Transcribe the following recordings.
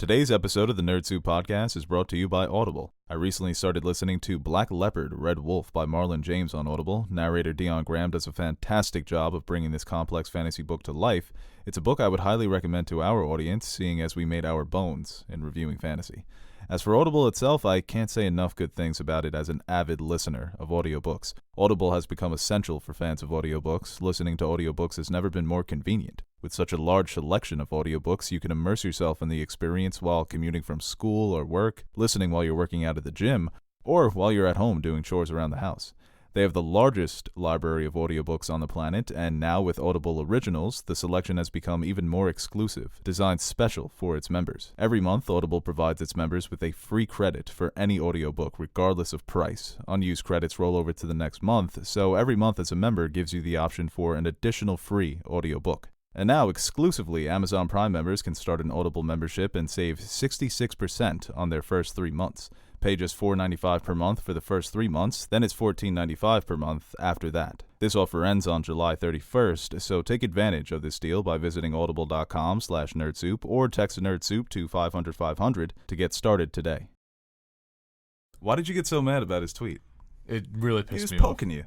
Today's episode of the Nerd Soup Podcast is brought to you by Audible. I recently started listening to Black Leopard, Red Wolf by Marlon James on Audible. Narrator Dion Graham does a fantastic job of bringing this complex fantasy book to life. It's a book I would highly recommend to our audience, seeing as we made our bones in reviewing fantasy. As for Audible itself, I can't say enough good things about it as an avid listener of audiobooks. Audible has become essential for fans of audiobooks. Listening to audiobooks has never been more convenient. With such a large selection of audiobooks, you can immerse yourself in the experience while commuting from school or work, listening while you're working out at the gym, or while you're at home doing chores around the house. They have the largest library of audiobooks on the planet, and now with Audible Originals, the selection has become even more exclusive, designed special for its members. Every month, Audible provides its members with a free credit for any audiobook, regardless of price. Unused credits roll over to the next month, so every month as a member gives you the option for an additional free audiobook. And now, exclusively, Amazon Prime members can start an Audible membership and save 66% on their first 3 months. Pay just $4.95 per month for the first 3 months, then it's $14.95 per month after that. This offer ends on July 31st, so take advantage of this deal by visiting audible.com/nerdsoup or text NerdSoup to 500-500 to get started today. Why did you get so mad about his tweet? It really pissed me off. He was poking you.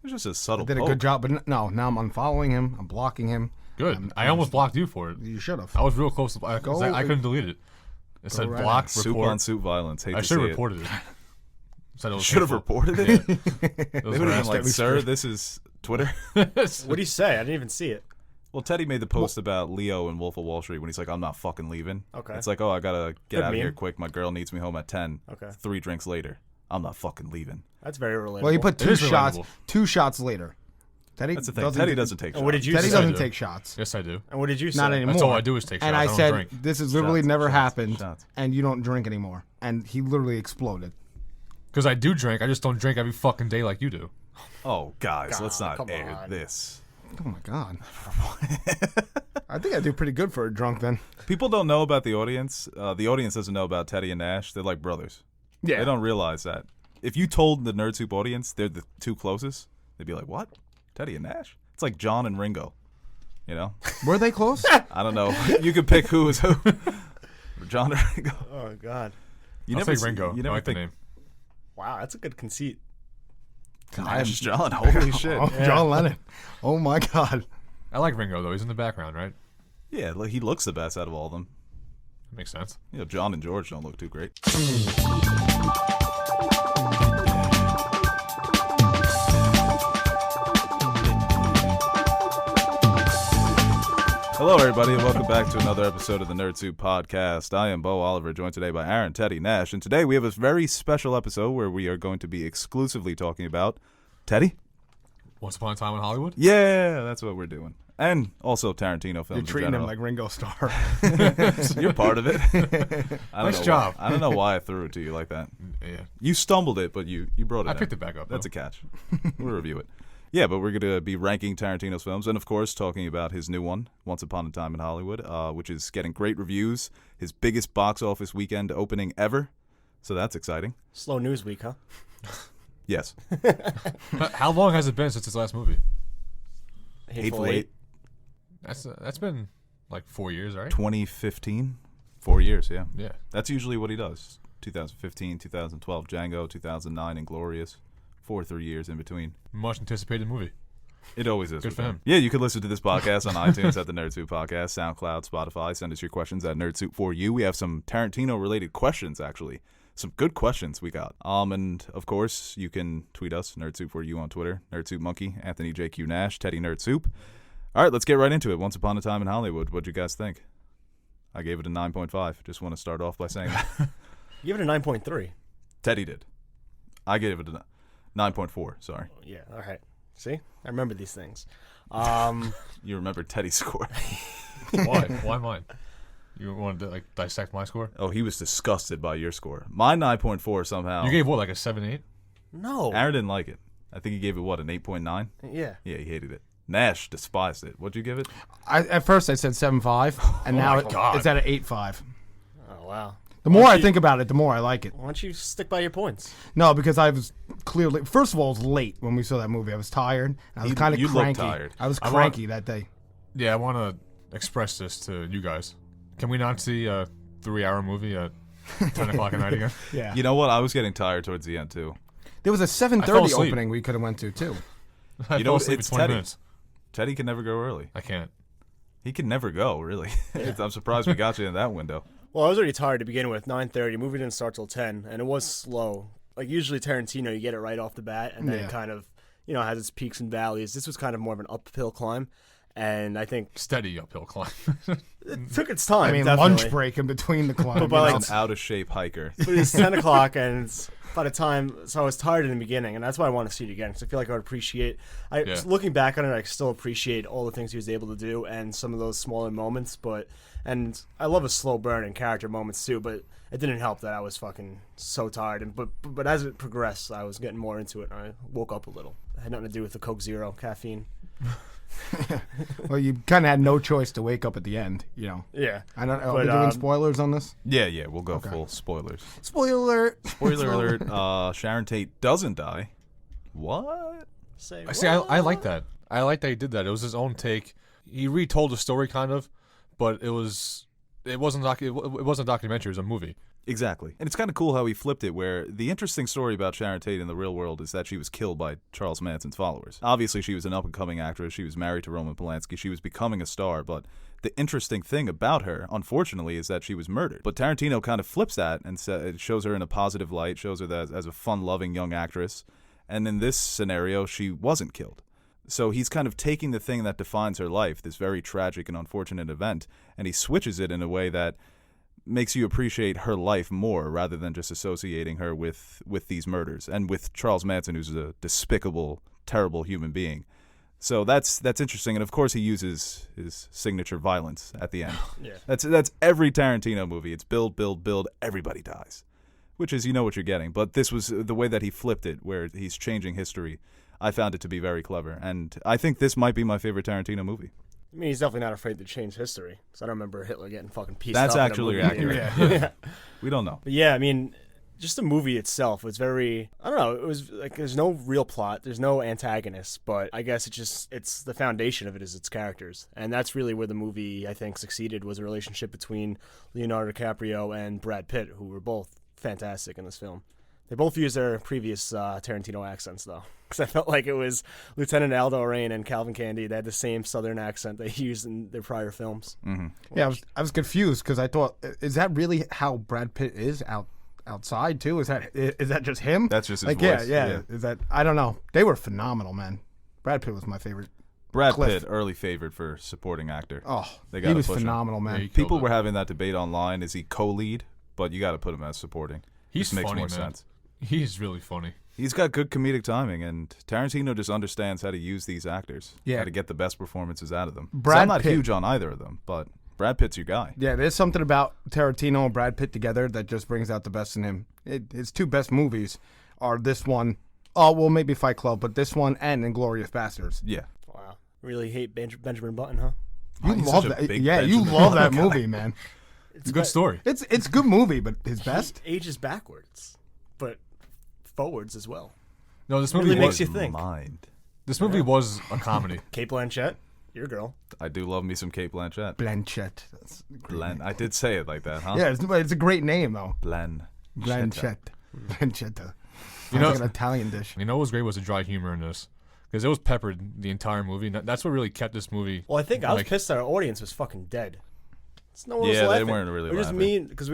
It was just a subtle I did poke. a good job, but no, now I'm unfollowing him. I'm blocking him. Good. I almost blocked you for it. You should have. I was real close to I couldn't delete it. It said right block, ahead. Soup report. on soup violence. Hate I to should see have reported it. Said it was Should have hateful. reported it? Yeah. They would have been like, sir, this is Twitter. What do you say? I didn't even see it. Well, Teddy made the post about Leo and Wolf of Wall Street when he's like, I'm not fucking leaving. Okay. It's like, oh, I gotta get Good out of here meme. quick. My girl needs me home at 10. Okay. 3 drinks later. I'm not fucking leaving. That's very relatable. Well, he put It two is shots. relatable. 2 shots later. Teddy That's the thing. Teddy doesn't take shots. And what did you Teddy say? doesn't do. take shots. Yes, I do. And what did you say? Not anymore. That's all I do is take shots. And I I don't said, drink. this has literally Shots, never shots, happened, shots. and you don't drink anymore. And he literally exploded. Because I do drink. I just don't drink every fucking day like you do. Oh, guys, let's God, not come air on. this. Oh, my God. I think I do pretty good for a drunk then. People don't know about the audience. The audience doesn't know about Teddy and Nash. They're like brothers. Yeah. They don't realize that. If you told the Nerd Soup audience they're the 2 closest, they'd be like, what? Teddy and Nash? It's like John and Ringo. You know? Were they close? I don't know. You could pick who is who. John or Ringo. Oh, God. You I'll never take Ringo. You I never like the think name. Wow, that's a good conceit. Nash John. Holy shit. Oh, John Lennon. Oh, my God. I like Ringo, though. He's in the background, right? Yeah, he looks the best out of all of them. Makes sense. You know, John and George don't look too great. Hello, everybody, and welcome back to another episode of the Nerd Soup Podcast. I am Bo Oliver, joined today by Aaron, Teddy, Nash, and today we have a very special episode where we are going to be exclusively talking about Teddy. Once Upon a Time in Hollywood? Yeah, that's what we're doing, and also Tarantino films. You're in treating him general. like Ringo Starr. You're part of it. I don't Nice know job. I don't know why I threw it to you like that. Yeah. You stumbled it, but you brought it. I in. picked it back up, That's though. a catch. We'll review it. Yeah, but we're going to be ranking Tarantino's films and, of course, talking about his new one, Once Upon a Time in Hollywood, which is getting great reviews, his biggest box office weekend opening ever. So that's exciting. Slow news week, huh? Yes. How long has it been since his last movie? Hateful Eight, That's been like 4 years, right? 2015. 4 years, yeah. Yeah. That's usually what he does. 2015, 2012, Django, 2009, Inglourious. 3 years in between. Much anticipated movie. It always is. Good with for him. Yeah, you can listen to this podcast on iTunes at the Nerd Soup Podcast, SoundCloud, Spotify. Send us your questions at NerdSoup4You. We have some Tarantino-related questions, actually. Some good questions we got. And, of course, you can tweet us, NerdSoup4You on Twitter, NerdSoupMonkey, Anthony JQ Nash, Teddy NerdSoup. All right, let's get right into it. Once Upon a Time in Hollywood. What'd you guys think? I gave it a 9.5. Just want to start off by saying that. You give it a 9.3. Teddy did. I gave it a 9.4, sorry. Yeah, all right. See? I remember these things. You remember Teddy's score. Why? Why mine? You wanted to like dissect my score? Oh, he was disgusted by your score. My 9.4 somehow. You gave what, like a 7-8? No. Aaron didn't like it. I think he gave it, what, an 8.9? Yeah. Yeah, he hated it. Nash despised it. What'd you give it? At first I said 7.5, and now God. it's at an 8.5. Oh, wow. The more I think about it, the more I like it. Why don't you stick by your points? No, because I was clearly, first of all, it was late when we saw that movie. I was tired. I was kind of you look cranky. tired. I was I cranky that day. Yeah, I want to express this to you guys. Can we not see a 3-hour movie at 10 o'clock at night again? Yeah. You know what? I was getting tired towards the end too. There was a I fell 7:30 asleep. opening we could have went to too. I You fell know, asleep it's in 20 Teddy. minutes. Teddy can never go early. I can't. He can never go, really. I'm surprised we got you in that window. Well, I was already tired to begin with. 9:30. Movie didn't start till 10, and it was slow. Like usually Tarantino, you get it right off the bat, and then Yeah. it kind of, has its peaks and valleys. This was kind of more of an uphill climb, and I think Steady uphill climb. it took its time. I mean, definitely. lunch break in between the climbs. But by, like, He's an out-of-shape hiker. But it's 10 o'clock, and it's by the time, so I was tired in the beginning, and that's why I want to see it again, because I feel like I would appreciate, Yeah. looking back on it, I still appreciate all the things he was able to do, and some of those smaller moments, and I love a slow burn and character moments too, but it didn't help that I was fucking so tired, and but as it progressed, I was getting more into it, and I woke up a little. It had nothing to do with the Coke Zero caffeine. Well, you kind of had no choice to wake up at the end, Yeah. I don't. Are But, we doing spoilers on this? Yeah, we'll go full spoilers. Spoiler. Spoiler alert, Sharon Tate doesn't die. What? Say See, I like that. I like that he did that. It was his own take. He retold the story kind of, but it wasn't it wasn't a documentary. It was a movie. Exactly. And it's kind of cool how he flipped it, where the interesting story about Sharon Tate in the real world is that she was killed by Charles Manson's followers. Obviously, she was an up-and-coming actress. She was married to Roman Polanski. She was becoming a star, but the interesting thing about her, unfortunately, is that she was murdered. But Tarantino kind of flips that and it shows her in a positive light, shows her that as a fun-loving young actress. And in this scenario, she wasn't killed. So he's kind of taking the thing that defines her life, this very tragic and unfortunate event, and he switches it in a way that makes you appreciate her life more rather than just associating her with these murders and with Charles Manson, who's a despicable, terrible human being. So that's interesting, and of course he uses his signature violence at the end. Yeah. That's every Tarantino movie. It's build, everybody dies, which is, you know what you're getting. But this was the way that he flipped it, where he's changing history. I found it to be very clever, and I think this might be my favorite Tarantino movie. I mean, he's definitely not afraid to change history, because I don't remember Hitler getting fucking pieced That's up in a actually movie. accurate. Yeah. We don't know. But yeah, I mean, just the movie itself was very, I don't know, it was like there's no real plot, there's no antagonist, but I guess it's the foundation of it is its characters. And that's really where the movie, I think, succeeded, was a relationship between Leonardo DiCaprio and Brad Pitt, who were both fantastic in this film. They both used their previous Tarantino accents, though, because I felt like it was Lieutenant Aldo Rain and Calvin Candy. They had the same Southern accent they used in their prior films. Mm-hmm. Yeah, I was confused because I thought, is that really how Brad Pitt is outside too? Is that just him? That's just his like, voice. Yeah. Is that? I don't know. They were phenomenal, man. Brad Pitt was my favorite. Brad Cliff. Pitt, early favorite for supporting actor. Oh, They he gotta was push him. phenomenal, Yeah, man. he killed People it. were having that debate online. Is he co-lead? But you got to put him as supporting. He's This makes funny, more man. sense. He's really funny. He's got good comedic timing, and Tarantino just understands how to use these actors. Yeah. How to get the best performances out of them. So Brad I'm not Pitt. huge on either of them, but Brad Pitt's your guy. Yeah, there's something about Tarantino and Brad Pitt together that just brings out the best in him. His two best movies are this one. Oh, well, maybe Fight Club, but this one and Inglourious Bastards. Yeah. Wow. Really hate Benjamin Button, huh? You he's love such a that. big Yeah, you Benjamin love that Button guy. movie, man. It's a good story. It's a good movie, but his best. Ages backwards, but forwards as well. No, this Really movie makes was you think. Mind. this movie was a comedy. Kate Blanchett, your girl. I do love me some Kate Blanchett. Blanchett. That's a great name. I did say it like that, huh? Yeah, it's a great name though. Blanchetta. Blanchetta. You know- Sounds like an Italian dish. You know what was great was the dry humor in this, because it was peppered the entire movie. That's what really kept this movie. Well, I think I was Like- pissed that our audience was fucking dead. No one was Yeah, they laughing. weren't really It was just laughing. me, because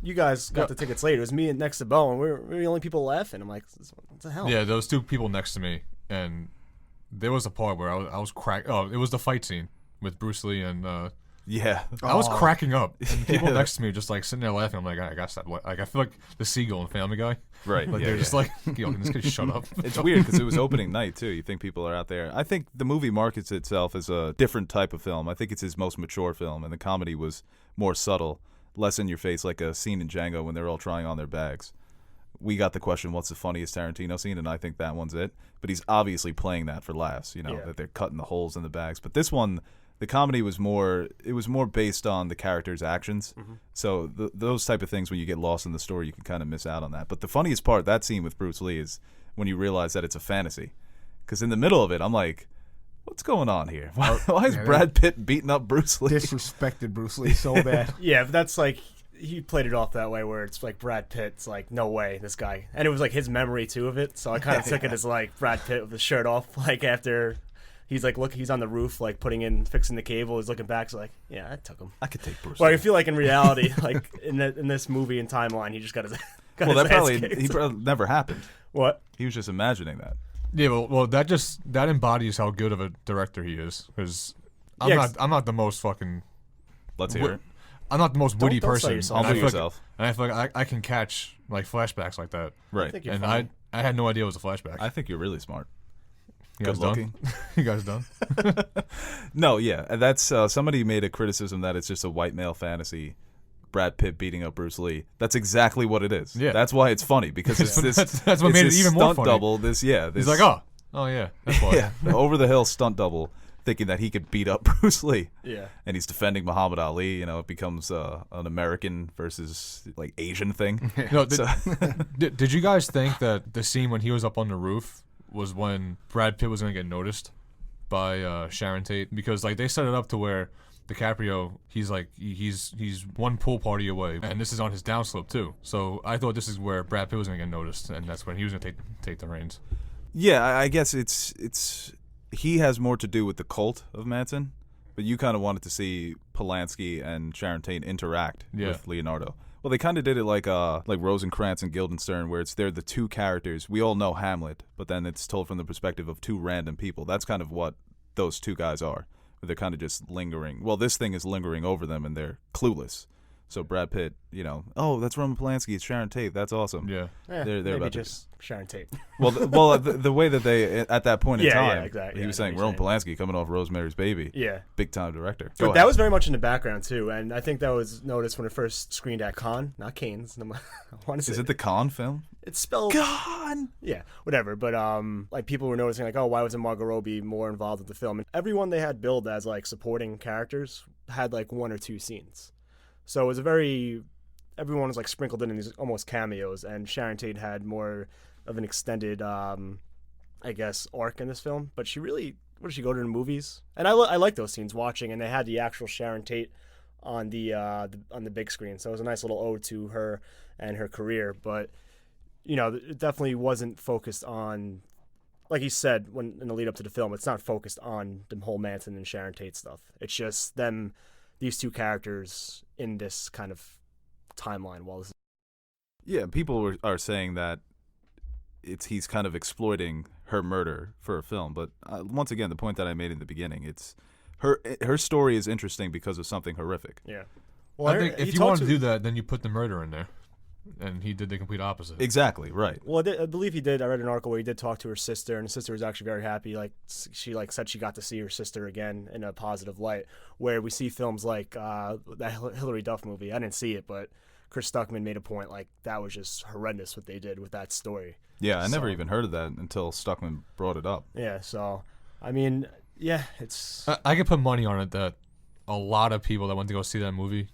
you guys got the tickets late. It was me next to Bo, and we were the only people laughing. I'm like, what the hell? Yeah, those two people next to me, and there was a part where I was cracking. Oh, it was the fight scene with Bruce Lee, and Yeah. I was Oh. cracking up. And people next to me were just like sitting there laughing. I'm like, I guess that. Like, I feel like the seagull in Family Guy. Right. Like yeah, they're just yeah. like, yo, can this kid shut up? It's weird because it was opening night too. You think people are out there. I think the movie markets itself as a different type of film. I think it's his most mature film, and the comedy was more subtle, less in your face, like a scene in Django when they're all trying on their bags. We got the question, what's the funniest Tarantino scene? And I think that one's it. But he's obviously playing that for laughs, Yeah. that they're cutting the holes in the bags. But this one, the comedy was more based on the character's actions. Mm-hmm. So those type of things, when you get lost in the story, you can kind of miss out on that. But the funniest part, that scene with Bruce Lee, is when you realize that it's a fantasy. Because in the middle of it, I'm like, What's going on here? Why is Brad Pitt beating up Bruce Lee? Disrespected Bruce Lee so bad. Yeah, but that's like he played it off that way where it's like Brad Pitt's like, no way, this guy, and it was like his memory too of it. So I kind of took it as like Brad Pitt with his shirt off, like after he's like, look, he's on the roof, like fixing the cable. He's looking back, so like, yeah, I took him. I could take Bruce Well, Lee. I feel like in reality, like in this movie and timeline, he just got his. Well, that probably never happened. What? He was just imagining that. Yeah, well, that embodies how good of a director he is. Because I'm not the most fucking. Let's hear it. I'm not the most witty don't sell person. yourself. Humble yourself. And I feel like I can catch like flashbacks like that. Right. think you're And fine. I had no idea it was a flashback. I think you're really smart. You guys Good looking. done? You guys done? No, yeah, and that's somebody made a criticism that it's just a white male fantasy. Brad Pitt beating up Bruce Lee. That's exactly what it is. Yeah. That's why it's funny because it's this. That's what it's made it this even more stunt funny. double. This He's like, oh yeah, that's why. yeah, over the hill stunt double, thinking that he could beat up Bruce Lee. Yeah. And he's defending Muhammad Ali. You know, it becomes an American versus like Asian thing. No, So- did you guys think that the scene when he was up on the roof was when Brad Pitt was gonna get noticed by Sharon Tate? Because like they set it up to where DiCaprio, he's one pool party away, and this is on his downslope too. So I thought this is where Brad Pitt was gonna get noticed, and that's when he was gonna take the reins. Yeah, I guess it's he has more to do with the cult of Manson, but you kind of wanted to see Polanski and Sharon Tate interact with Leonardo. Well, they kind of did it like Rosencrantz and Guildenstern, where they're the two characters. We all know Hamlet, but then it's told from the perspective of two random people. That's kind of what those two guys are. They're kind of just lingering. Well, this thing is lingering over them, and they're clueless. So Brad Pitt, oh, that's Roman Polanski. It's Sharon Tate. That's awesome. Yeah. They're maybe about just Sharon Tate. Well, the way that they at that point in Yeah, time, yeah, exactly. he Yeah, was I saying know what Roman Polanski coming off Rosemary's Baby, Yeah. big time director. But that was very much in the background too, and I think that was noticed when it first screened at Cannes, not Cannes. I want to say Is it the Con film? it's spelled Con. Yeah, whatever. But like people were noticing like, oh, why wasn't Margot Robbie more involved with the film? And everyone they had billed as like supporting characters had like one or two scenes, so it was everyone was like sprinkled in these almost cameos, and Sharon Tate had more of an extended, I guess, arc in this film. But what did she go to the movies? And I like those scenes watching, and they had the actual Sharon Tate on the big screen, so it was a nice little ode to her and her career. But it definitely wasn't focused on, like he said in the lead up to the film, it's not focused on the whole Manson and Sharon Tate stuff. It's just these two characters in this kind of timeline. Yeah, people are saying that he's kind of exploiting her murder for a film, but once again, the point that I made in the beginning, it's her story is interesting because of something horrific. Yeah. Well, I think if you want to do that, then you put the murder in there, and he did the complete opposite. Exactly right. Well, I believe he did. I read an article where he did talk to her sister, and the sister was actually very happy. Like she said she got to see her sister again in a positive light. Where we see films like that Hilary Duff movie. I didn't see it, but Chris Stuckman made a point like that was just horrendous what they did with that story. Yeah, I never even heard of that until Stuckman brought it up. Yeah, so I mean, yeah, it's. I could put money on it that a lot of people that went to go see that movie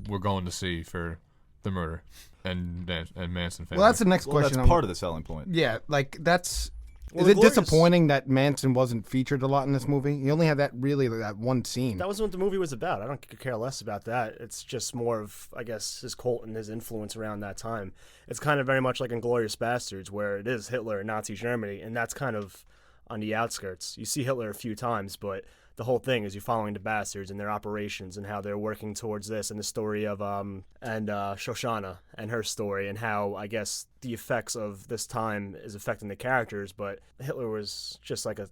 were going to see for the murder and Manson family. Well, that's the next Well, question. that's part of the selling point. Yeah, like that's. Well, Is it the Glorious- disappointing that Manson wasn't featured a lot in this movie? He only had that one scene. That was what the movie was about. I don't care less about that. It's just more of, I guess, his cult and his influence around that time. It's kind of very much like Inglourious Bastards, where it is Hitler and Nazi Germany, and that's kind of on the outskirts. You see Hitler a few times, but the whole thing is you following the bastards and their operations and how they're working towards this, and the story of Shoshana and her story, and how I guess the effects of this time is affecting the characters. But Hitler was just like an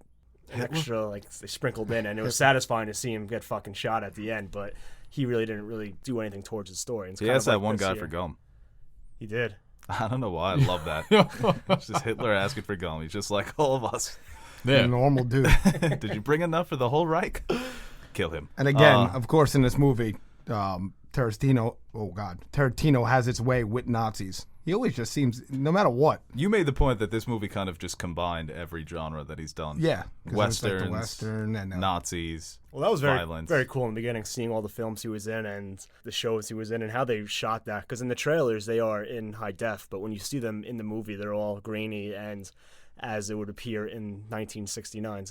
extra, like they sprinkled in, and it was satisfying to see him get fucking shot at the end. But he really didn't really do anything towards the story. It's He kind asked of that like one this guy here. for gum. He did. I don't know why. I love that. It's just Hitler asking for gum. He's just like all of us. yeah. A normal dude. Did you bring enough for the whole Reich? Kill him. And again, of course, in this movie, Tarantino has its way with Nazis. He always just seems, no matter what. You made the point that this movie kind of just combined every genre that he's done. Yeah. 'Cause it was like Westerns, the Western and Nazis. Well, that was very violence. very cool in the beginning, seeing all the films he was in and the shows he was in and how they shot that. Because in the trailers they are in high def, but when you see them in the movie, they're all grainy and as it would appear in 1969.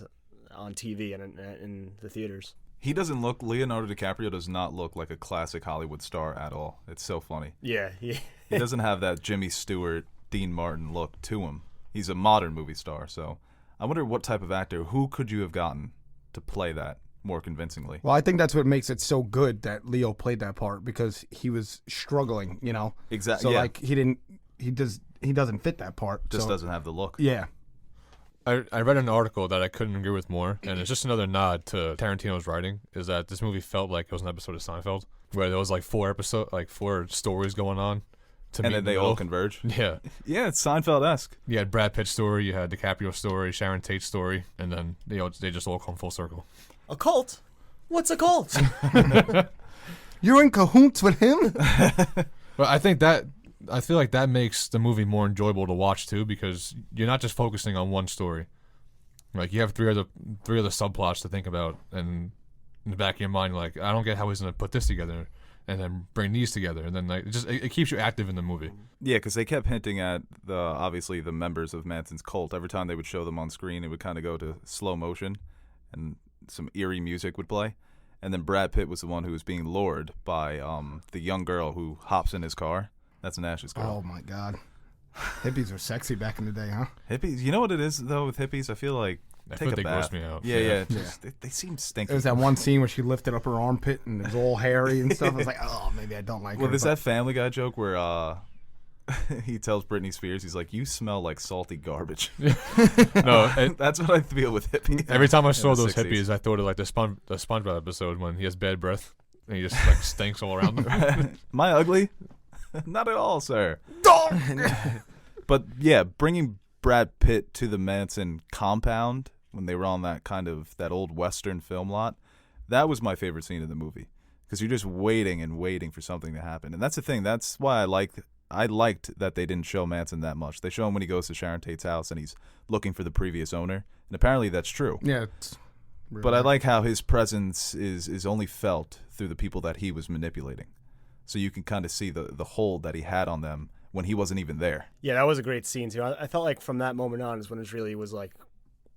on TV and in the theaters. Leonardo DiCaprio does not look like a classic Hollywood star at all. It's so funny. Yeah. He doesn't have that Jimmy Stewart, Dean Martin look to him. He's a modern movie star, so I wonder what type of actor, who could you have gotten to play that more convincingly? Well, I think that's what makes it so good that Leo played that part, because he was struggling, you know. Exactly. So yeah. like he doesn't fit that part. Just so, doesn't have the look. Yeah. I read an article that I couldn't agree with more, and it's just another nod to Tarantino's writing, is that this movie felt like it was an episode of Seinfeld, where there was like four stories going on. And then they all converge. Yeah. Yeah, it's Seinfeld-esque. You had Brad Pitt's story, you had DiCaprio's story, Sharon Tate's story, and then they just all come full circle. A cult? What's a cult? You're in cahoots with him? But I feel like that makes the movie more enjoyable to watch too, because you're not just focusing on one story. Like you have three other subplots to think about, and in the back of your mind, you're like, I don't get how he's gonna put this together, and then bring these together, and then like it keeps you active in the movie. Yeah, because they kept hinting at obviously the members of Manson's cult. Every time they would show them on screen, it would kind of go to slow motion, and some eerie music would play. And then Brad Pitt was the one who was being lured by the young girl who hops in his car. That's Nash's girl. Oh my God. Hippies were sexy back in the day, huh? Hippies, you know what it is though with hippies? I feel like take a they bath. gross me out. Yeah. They seem stinky. There was that one scene where she lifted up her armpit and it was all hairy and stuff. I was like, oh, maybe I don't like her. Well, there's that Family Guy joke where he tells Britney Spears, he's like, "You smell like salty garbage." No, That's what I feel with hippies. every time I saw the those 60s. hippies, I thought of like the SpongeBob episode when he has bad breath and he just like stinks all around him. Am I ugly? Not at all, sir. But yeah, bringing Brad Pitt to the Manson compound when they were on that old Western film lot, that was my favorite scene in the movie, because you're just waiting and waiting for something to happen. And that's the thing. That's why I liked that they didn't show Manson that much. They show him when he goes to Sharon Tate's house and he's looking for the previous owner, and apparently that's true. Yeah. It's really But I like how his presence is only felt through the people that he was manipulating. So you can kind of see the hold that he had on them when he wasn't even there. Yeah, that was a great scene too. I felt like from that moment on is when it really was like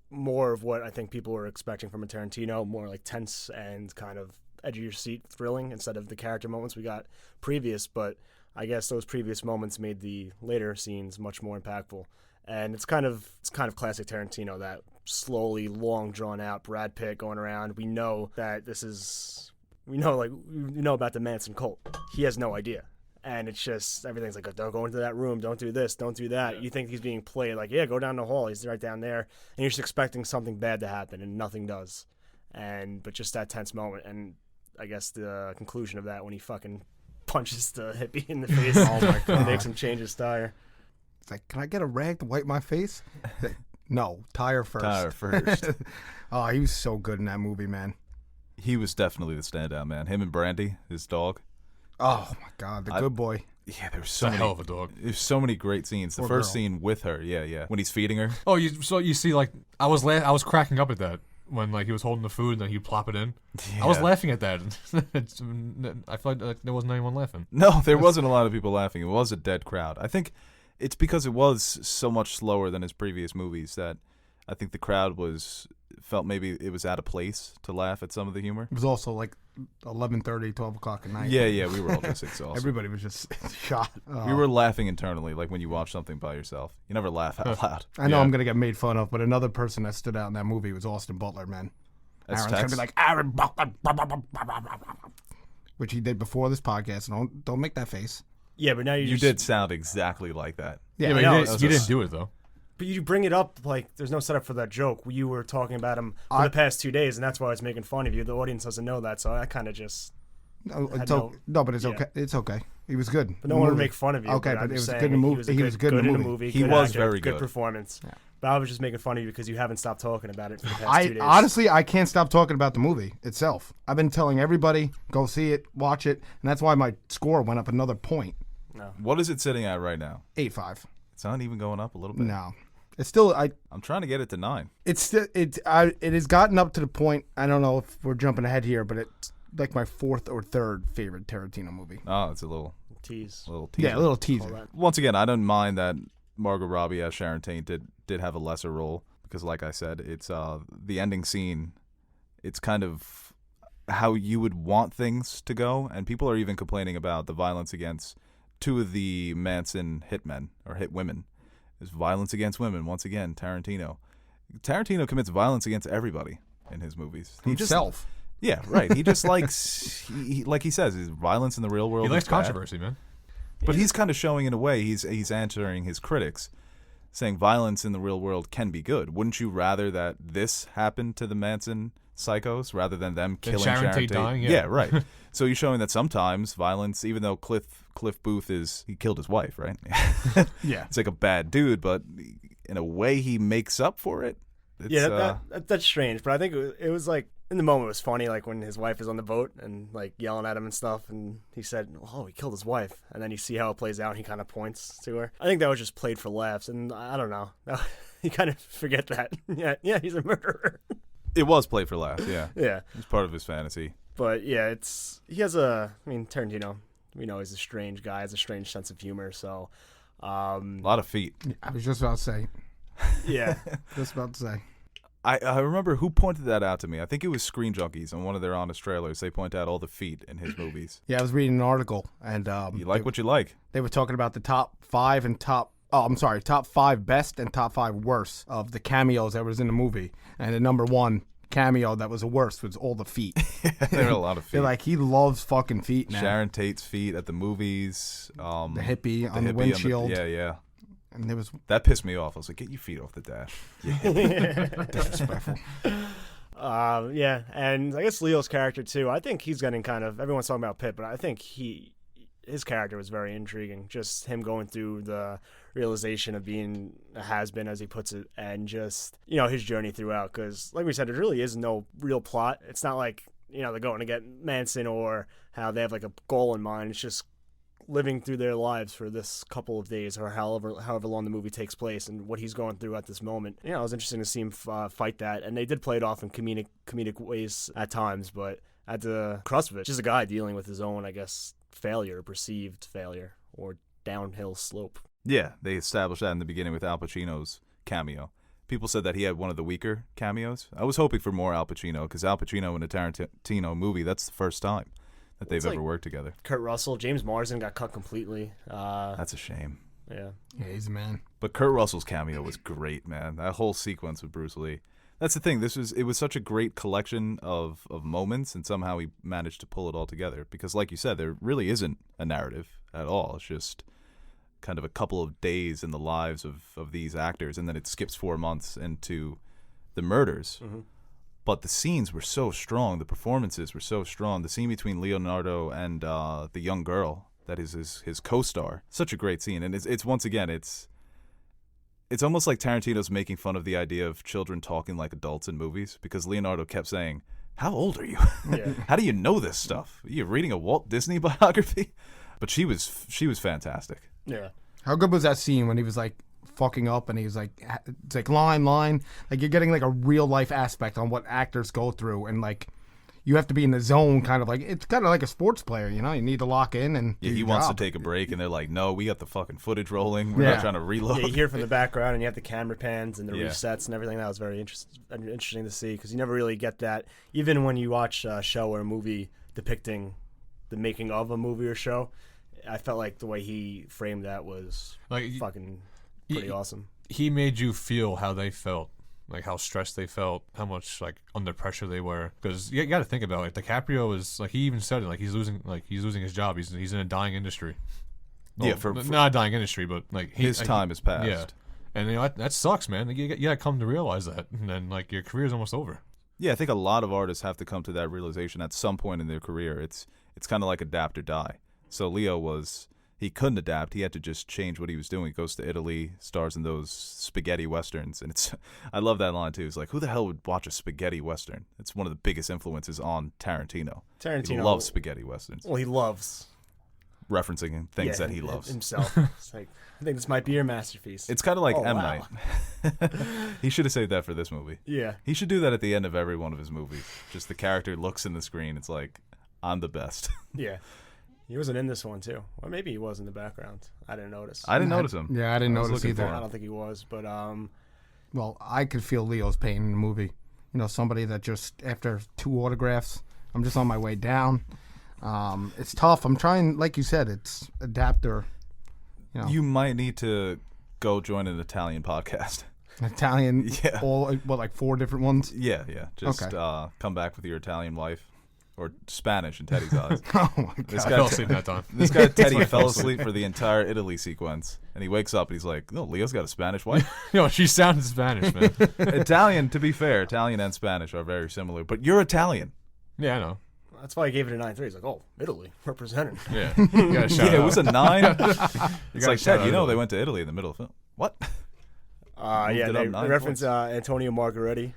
more of what I think people were expecting from a Tarantino, more like tense and kind of edge of your seat thrilling instead of the character moments we got previous. But I guess those previous moments made the later scenes much more impactful. And it's kind of classic Tarantino, that slowly, long drawn out Brad Pitt going around. We know that we know about the Manson cult. He has no idea. And it's just, everything's like, don't go into that room, don't do this, don't do that. You think he's being played like, yeah, go down the hall, he's right down there. And you're just expecting something bad to happen, and nothing does. But just that tense moment, and I guess the conclusion of that when he fucking punches the hippie in the face. Oh my God. And makes him change his tire. It's like, can I get a rag to wipe my face? No, tire first. Tire first. Oh, he was so good in that movie, man. He was definitely the standout, man. Him and Brandy, his dog. Oh my God, the good boy. Yeah, there was It's so a many. hell of a dog. There's so many great scenes. The Poor first girl. scene with her, yeah, when he's feeding her. Oh, you see, like I was cracking up at that when like he was holding the food and then he'd plop it in. I was Yeah. laughing at that. I felt like there wasn't anyone laughing. No, there wasn't a lot of people laughing. It was a dead crowd. I think it's because it was so much slower than his previous movies that I think the crowd felt maybe it was out of place to laugh at some of the humor. It was also like 11:30, 12 o'clock at night. Yeah, we were all just exhausted. Everybody was just shot. We were laughing internally, like when you watch something by yourself. You never laugh out loud. I know Yeah. I'm going to get made fun of, but another person that stood out in that movie was Austin Butler, man. That's Aaron's going to Tex. be like, Aaron Butler, blah, blah, blah, blah, blah, blah, blah," which he did before this podcast. Don't make that face. Yeah, but now You did sound exactly like that. Yeah, but I know, you didn't do it though. But you bring it up like there's no setup for that joke. You were talking about him for the past 2 days, and that's why I was making fun of you. The audience doesn't know that, so I kind of just. No, Had it's no- no, but it's yeah. okay. It's okay. He was good. But no one would make fun of you. Okay, but but I'm it just was saying good in the movie. He was good in the movie. He good was actor, very good good. performance. Yeah. But I was just making fun of you because you haven't stopped talking about it for the past 2 days. Honestly, I can't stop talking about the movie itself. I've been telling everybody, go see it, watch it, and that's why my score went up another point. What is it sitting at right now? 8.5. It's not even going up a little bit. No, it's still I'm trying to get it to 9. it has gotten up to the point. I don't know if we're jumping ahead here, but it's like my 4th or 3rd favorite Tarantino movie. Oh, it's a little Tease. teaser. Yeah, a little Call teaser. that. Once again, I don't mind that Margot Robbie as Sharon Tate did have a lesser role, because, like I said, it's the ending scene. It's kind of how you would want things to go, and people are even complaining about the violence against two of the Manson hitmen or hit women. There's violence against women once again. Tarantino commits violence against everybody in his movies. Himself. Yeah, right. He just likes, like he says, his violence in the real world. He likes is bad. controversy, man. But he's kind of showing, in a way, he's answering his critics, saying violence in the real world can be good. Wouldn't you rather that this happened to the Manson psychos rather than them killing Sharon Tate dying? Yeah, right. So he's showing that sometimes violence, even though Cliff Booth he killed his wife, right? Yeah. It's like a bad dude, but in a way he makes up for it. It's, That's strange. But I think it was like, in the moment it was funny, like when his wife is on the boat and like yelling at him and stuff, and he said, "Oh, he killed his wife," and then you see how it plays out, and he kind of points to her. I think that was just played for laughs, and I don't know. You kind of forget that. Yeah, he's a murderer. It was played for laughs, yeah. Yeah. It's part of his fantasy. But yeah, Tarantino, we know he's a strange guy, has a strange sense of humor, so A lot of feet. I was just about to say. yeah. Just about to say. I remember who pointed that out to me. I think it was Screen Junkies on one of their honest trailers. They point out all the feet in his movies. Yeah, I was reading an article, and You like what you like. they were talking about the top 5 best and top 5 worst of the cameos that was in the movie. And the number 1 cameo that was the worst was all the feet. There are a lot of feet. They're like, he loves fucking feet now. Sharon Tate's feet at the movies. The hippie on the windshield. Yeah. And there was That pissed me off. I was like, get your feet off the dash. disrespectful. Yeah, and I guess Leo's character too. I think he's getting kind of, everyone's talking about Pitt, but I think his character was very intriguing. Just him going through the realization of being a has-been, as he puts it, and just, his journey throughout. Because, like we said, there really is no real plot. It's not like, they're going to get Manson or how they have like a goal in mind. It's just living through their lives for this couple of days or however long the movie takes place and what he's going through at this moment. It was interesting to see him fight that, and they did play it off in comedic ways at times, but at the crux of it, just a guy dealing with his own, I guess, perceived failure, or downhill slope. Yeah, they established that in the beginning with Al Pacino's cameo. People said that he had one of the weaker cameos. I was hoping for more Al Pacino, because Al Pacino in a Tarantino movie, that's the first time that they've ever worked together. Kurt Russell, James Marsden got cut completely. That's a shame. Yeah, he's a man. But Kurt Russell's cameo was great, man. That whole sequence with Bruce Lee. That's the thing. It was such a great collection of moments, and somehow he managed to pull it all together. Because, like you said, there really isn't a narrative at all. It's just kind of a couple of days in the lives of these actors, and then it skips 4 months into the murders. Mm-hmm. But the scenes were so strong. The performances were so strong. The scene between Leonardo and the young girl that is his co-star. Such a great scene. And it's once again, it's almost like Tarantino's making fun of the idea of children talking like adults in movies, because Leonardo kept saying, "How old are you? Yeah. How do you know this stuff? Are you reading a Walt Disney biography?" But she was fantastic. Yeah. How good was that scene when he was like fucking up and he was like, it's like line, like you're getting like a real life aspect on what actors go through, and like you have to be in the zone, kind of like, it's kind of like a sports player, you need to lock in and yeah, do he your wants job. to take a break, and they're like, "No, we got the fucking footage rolling. We're not trying to reload." Yeah, you hear from the background, and you have the camera pans and the Yeah. resets and everything. That was very interesting to see, because you never really get that. Even when you watch a show or a movie depicting the making of a movie or show, I felt like the way he framed that was fucking pretty awesome. He made you feel how they felt, like how stressed they felt, how much like under pressure they were. Because you got to think about it. Like DiCaprio is like, he even said it, like he's losing his job. He's in a dying industry. Well, Yeah, for not a dying industry, but like his time has passed. Yeah, and that sucks, man. Like, you got to come to realize that, and then like your career's almost over. Yeah, I think a lot of artists have to come to that realization at some point in their career. It's kind of like adapt or die. So Leo he couldn't adapt. He had to just change what he was doing. He goes to Italy, stars in those spaghetti westerns, and I love that line too. It's like, who the hell would watch a spaghetti western? It's one of the biggest influences on Tarantino. He loves spaghetti westerns. Well, he loves referencing things that he loves himself. It's like, I think this might be your masterpiece. It's kind of like M. Wow. Night. He should have saved that for this movie. Yeah. He should do that at the end of every one of his movies. Just the character looks in the screen. It's like, I'm the best. Yeah. He wasn't in this one, too. Or maybe he was in the background. I didn't notice. I didn't notice him. Yeah, I didn't notice looking either. for him. I don't think he was. But, Well, I could feel Leo's pain in the movie. You know, somebody that just, after 2 autographs, I'm just on my way down. It's tough. I'm trying, like you said, it's adapter. You know, You might need to go join an Italian podcast. Italian, Yeah. all, what, like 4 different ones? Yeah. Just Okay. come back with your Italian wife. Or Spanish in Teddy's eyes. Oh, my This God. guy, I fell asleep that time. this guy Teddy fell asleep for the entire Italy sequence. And he wakes up and he's like, no, Leo's got a Spanish wife. Yo, she sounded Spanish, man. Italian, to be fair, Italian and Spanish are very similar. But you're Italian. Yeah, I know. That's why I gave it a 9.3. He's like, oh, Italy, representing. Yeah. You gotta shout Yeah, it out. was a 9. It's gotta like, shout Ted, out you know Italy. they went to Italy in the middle of the film. What? Yeah, it they up 9 reference points. Antonio Margaretti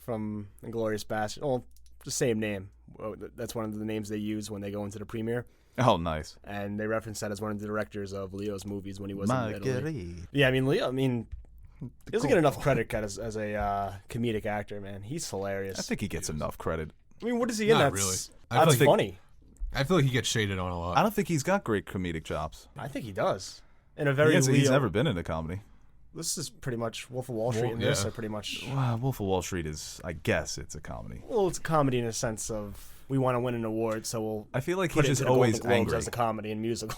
from Inglourious Basterds. Oh, the same name. Well, that's one of the names they use when they go into the premiere. Oh, nice. And they reference that as one of the directors of Leo's movies when he was in Italy. Margherita. Yeah, I mean, Leo, he doesn't get enough credit as a comedic actor, man. He's hilarious. I think he gets enough credit. I mean, what is he in? Not That's, really. I that's think- funny. I feel like he gets shaded on a lot. I don't think he's got great comedic chops. I think he does. In a very He's Leo. never been in a comedy. This is pretty much Wolf of Wall Street, and this yeah. are pretty much. Wolf of Wall Street is, I guess, it's a comedy. Well, it's a comedy in a sense of we want to win an award, so we'll I feel like put he's it just into the always Golden Globes angry. as a comedy and musical.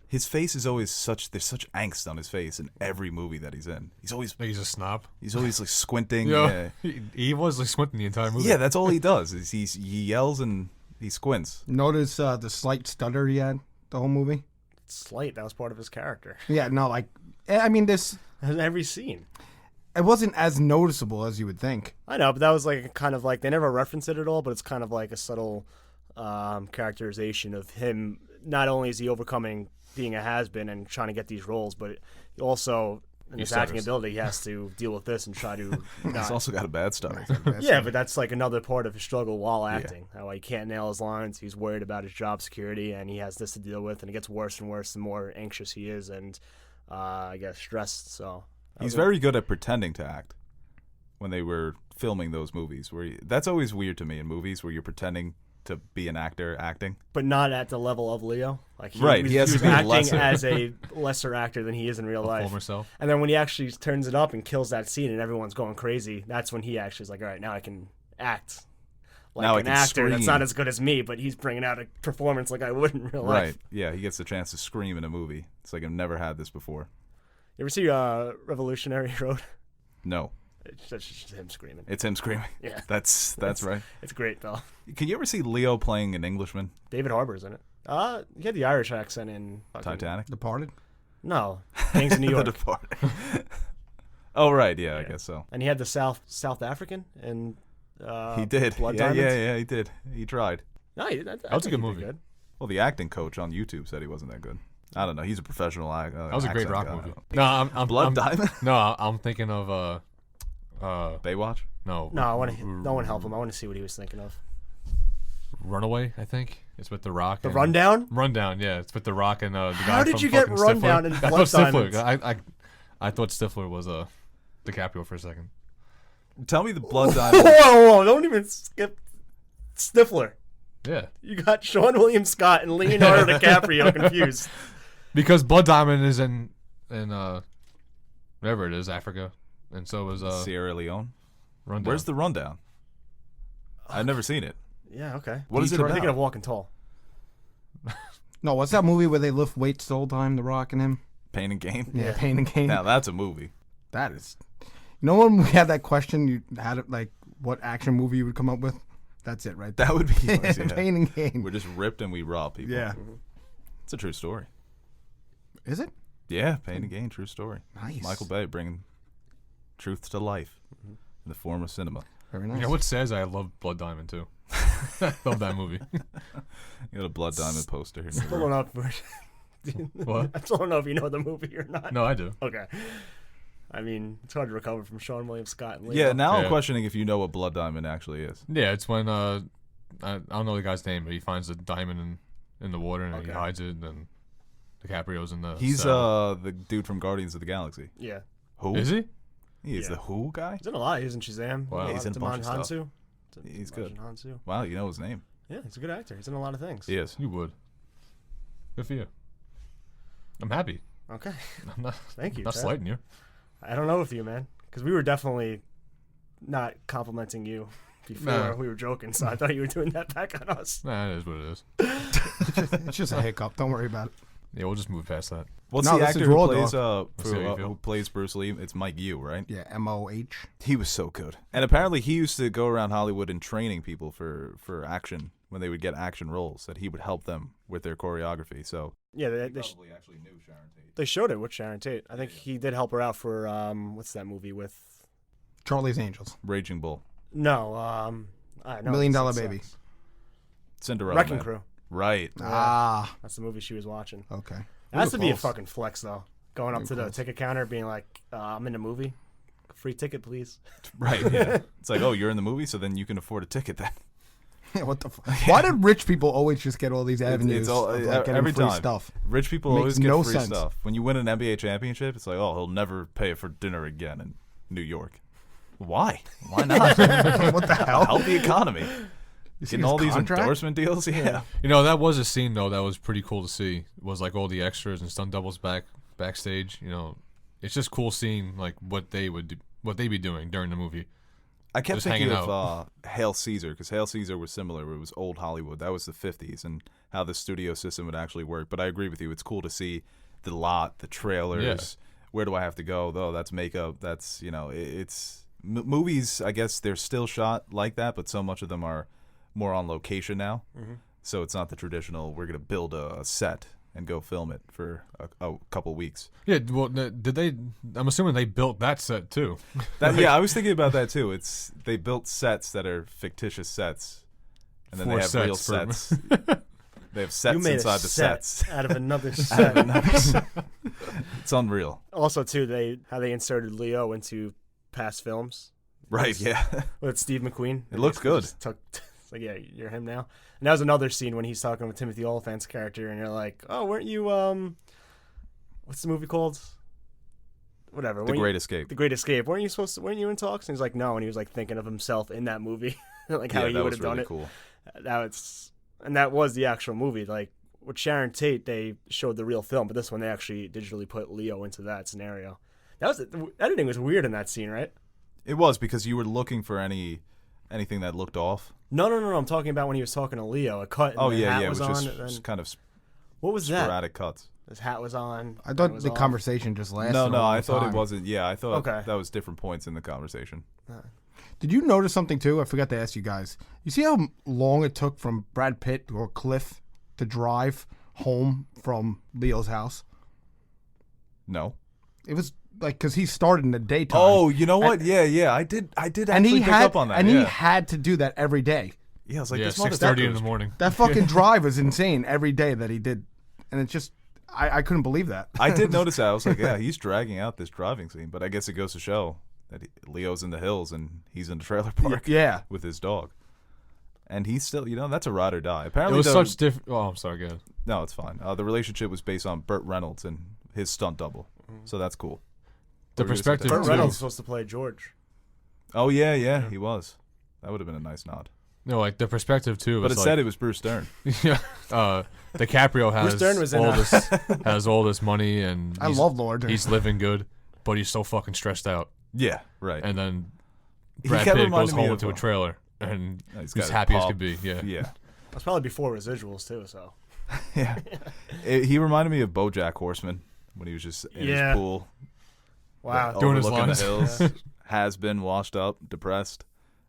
His face is always there's such angst on his face in every movie that he's in. He's always Like he's a snob. like squinting. Yo, Yeah. he was like squinting the entire movie. Yeah, that's all he does. Is he yells and he squints. Notice the slight stutter he had the whole movie? Slight, that was part of his character. Yeah, no, like, I mean, this, In every scene. it wasn't as noticeable as you would think. I know, but that was like kind of like they never reference it at all, but it's kind of like a subtle characterization of him. Not only is he overcoming being a has-been and trying to get these roles, but also in his acting stutters. ability, he has to deal with this and try to. He's not, also got a bad stutter. yeah, but that's like another part of his struggle while acting. How he can't nail his lines. He's worried about his job security, and he has this to deal with, and it gets worse and worse the more anxious he is, and I guess stressed. So He's very good at pretending to act. When they were filming those movies, that's always weird to me in movies where you're pretending to be an actor acting. but not at the level of Leo. Like Right, he has was to be acting lesser. as a lesser actor than he is in real life. Former self. And then when he actually turns it up and kills that scene and everyone's going crazy, that's when he actually is like, all right, now I can act like Now I an can actor that's scream. not as good as me, but he's bringing out a performance like I would in real life. Right. Yeah, he gets the chance to scream in a movie. It's like I've never had this before. You ever see Revolutionary Road? No. That's just him screaming. It's him screaming. Yeah. That's right. It's great, though. Can you ever see Leo playing an Englishman? David Harbour's in it. He had the Irish accent in fucking- Titanic? Departed? No, Gangs of New The York. Departed. Oh, right. Yeah, I guess so. And he had the South African and He did. Blood Yeah, Diamonds. he did. He tried. No, I was a think good he did movie. Good. Well, the acting coach on YouTube said he wasn't that good. I don't know. He's a professional actor. That was a great accent rock guy. movie. No, I'm Blood I'm, Diamond? No, I'm thinking of Baywatch? no. No, I want to. No one help him. I want to see what he was thinking of. Runaway, I think. It's with The Rock. The and- Rundown. Rundown, yeah. It's with The Rock and the guy How did from you get fucking Rundown Stifler. in I thought Blood Stifler. Diamonds? I thought Stifler was DiCaprio for a second. Tell me the Blood Whoa, Diamond. whoa! Don't even skip Stifler. Yeah. You got Sean William Scott and Leonardo DiCaprio confused. Because Blood Diamond is in wherever it is, Africa. And so is Sierra Leone. Rundown. Where's the rundown? I've never seen it. Yeah, okay. What is it I'm about? thinking of Walking Tall. No, what's that movie where they lift weights the whole time, The Rock and him? Pain and Gain? Yeah, Pain and Gain. Now that's a movie. That is. You know when we had that question, you had it like what action movie you would come up with? That's it, right there. That would be yours, yeah. Pain and Gain. We're just ripped and we rob people. Yeah. It's a true story. Is it? Yeah, Pain and Gain, true story. Nice. Michael Bay bringing truth to life in the form of cinema. Very You nice. know what says I love Blood Diamond too. I love that movie. You got a Blood Diamond poster here. in your Still room. don't know. What? I still don't know if you know the movie or not. No, I do. Okay. I mean, it's hard to recover from Sean William Scott and Yeah, Leo. now I'm Yeah. questioning if you know what Blood Diamond actually is. Yeah, it's when I don't know the guy's name, but he finds the diamond in the water and he Okay. hides it. And DiCaprio's in the. He's cell. the dude from Guardians of the Galaxy. Yeah. Who? Is he? He's Yeah. the Who guy? He's in a lot. He's in Shazam. Wow. He's in a bunch of Damon stuff. Hansu. He's good. Hansu. Wow, you know his name. Yeah, he's a good actor. He's in a lot of things. He is. You would. Good for you. I'm happy. Okay. I'm not. Thank you. Not Chad. slighting you. I don't know with you, man. because we were definitely not complimenting you before. Nah. We were joking, so I thought you were doing that back on us. Nah, it is what it is. It's just a hiccup. Don't worry about it. Yeah, we'll just move past that. What's No, the this is actor who Raw plays Dog. who plays Bruce Lee? It's Mike Yu, right? Yeah, MOH. He was so good. And apparently he used to go around Hollywood and training people for action when they would get action roles, that he would help them with their choreography. So Yeah, they probably actually knew Sharon Tate. they showed it with Sharon Tate. I think he did help her out for what's that movie with? Charlie's Angels. Raging Bull. No, I know $1 Million it's, Baby. Cinderella Wrecking Man. Crew. Right. Ah, That's the movie she was watching. okay. That has to be a close. fucking flex though. Going up to the ticket counter, being like, "I'm in a movie, free ticket, please." Right, yeah. It's like, oh, you're in the movie, so then you can afford a ticket then. Yeah, what the fuck? Why did rich people always just get all these avenues It's all, of like getting every free time. stuff? Rich people Makes always get no free sense. stuff. When you win an NBA championship, it's like, oh, he'll never pay for dinner again in New York. Why? Why not? What the hell? Help the economy. You see Getting his all these contract? endorsement deals? Yeah. You know, that was a scene though that was pretty cool to see. Was like all the extras and stunt doubles backstage. You know, it's just cool seeing like what they be doing during the movie. I kept Just thinking hanging of Hail Caesar, because Hail Caesar was similar. Where it was old Hollywood. That was the 50s, and how the studio system would actually work. But I agree with you. It's cool to see the lot, the trailers. Yeah. Where do I have to go? Though that's makeup. That's, you know, it's movies. I guess they're still shot like that, but so much of them are more on location now. Mm-hmm. So it's not the traditional, we're going to build a set and go film it for a couple weeks. Yeah, well, did they? I'm assuming they built that set too. Yeah, I was thinking about that too. They built sets that are fictitious sets, and then For they have real sets sets. They have sets You made inside a the set sets. out of another set. It's unreal. Also, too, how they inserted Leo into past films Right, yeah. with Steve McQueen. It looks good. It's like, yeah, you're him now. And that was another scene when he's talking with Timothy Olyphant's character, and you're like, oh, weren't you, what's the movie called? Whatever. The Great Escape. The Great Escape. Weren't you in talks? And he's like, no. And he was like thinking of himself in that movie, like how Yeah, he that would was have done really it. cool. That was the actual movie. Like with Sharon Tate, they showed the real film, but this one they actually digitally put Leo into that scenario. The editing was weird in that scene, right? It was, because you were looking for anything that looked off. No. I'm talking about when he was talking to Leo. A cut. And Oh, the yeah, hat yeah. It was was on. just, and then, just kind of what was that? sporadic cuts. His hat was on. I and it thought was the off. conversation just lasted. No, a long I thought time. it wasn't. Yeah, I thought Okay. that was different points in the conversation. Did you notice something too? I forgot to ask you guys. You see how long it took from Brad Pitt or Cliff to drive home from Leo's house? No. It was like, because he started in the daytime. Oh, you know what? Yeah. I did and actually he pick had up on that. and yeah. he had to do that every day. Yeah, I was like, Yeah, this 6:30 in the motherfucker. morning. That fucking drive was insane every day that he did, and it's just I couldn't believe that. I did notice that. I was like, yeah, he's dragging out this driving scene, but I guess it goes to show that Leo's in the hills and he's in the trailer park Yeah. with his dog. And he's still, that's a ride or die. It Apparently, was such different. Oh, I'm sorry. Go ahead. No, it's fine. The relationship was based on Burt Reynolds and his stunt double, so that's cool. The What were you gonna say, perspective. Ted? Burt too. Reynolds was supposed to play George. Oh yeah, he was. That would have been a nice nod. No, like the perspective too. But was it said it was Bruce Dern. yeah. DiCaprio has Bruce Dern was in all a- this has all this money and I love Lord. he's living good, but he's so fucking stressed out. Yeah, right. And then He Brad kept Pitt reminding goes me home of, into a trailer and he's he's got his happy as pop. could be. Yeah. Yeah. That's probably before residuals too. So Yeah. He reminded me of BoJack Horseman when he was just in Yeah. his pool. wow, Doing his overlooking the lines. hills. Has been washed up, depressed.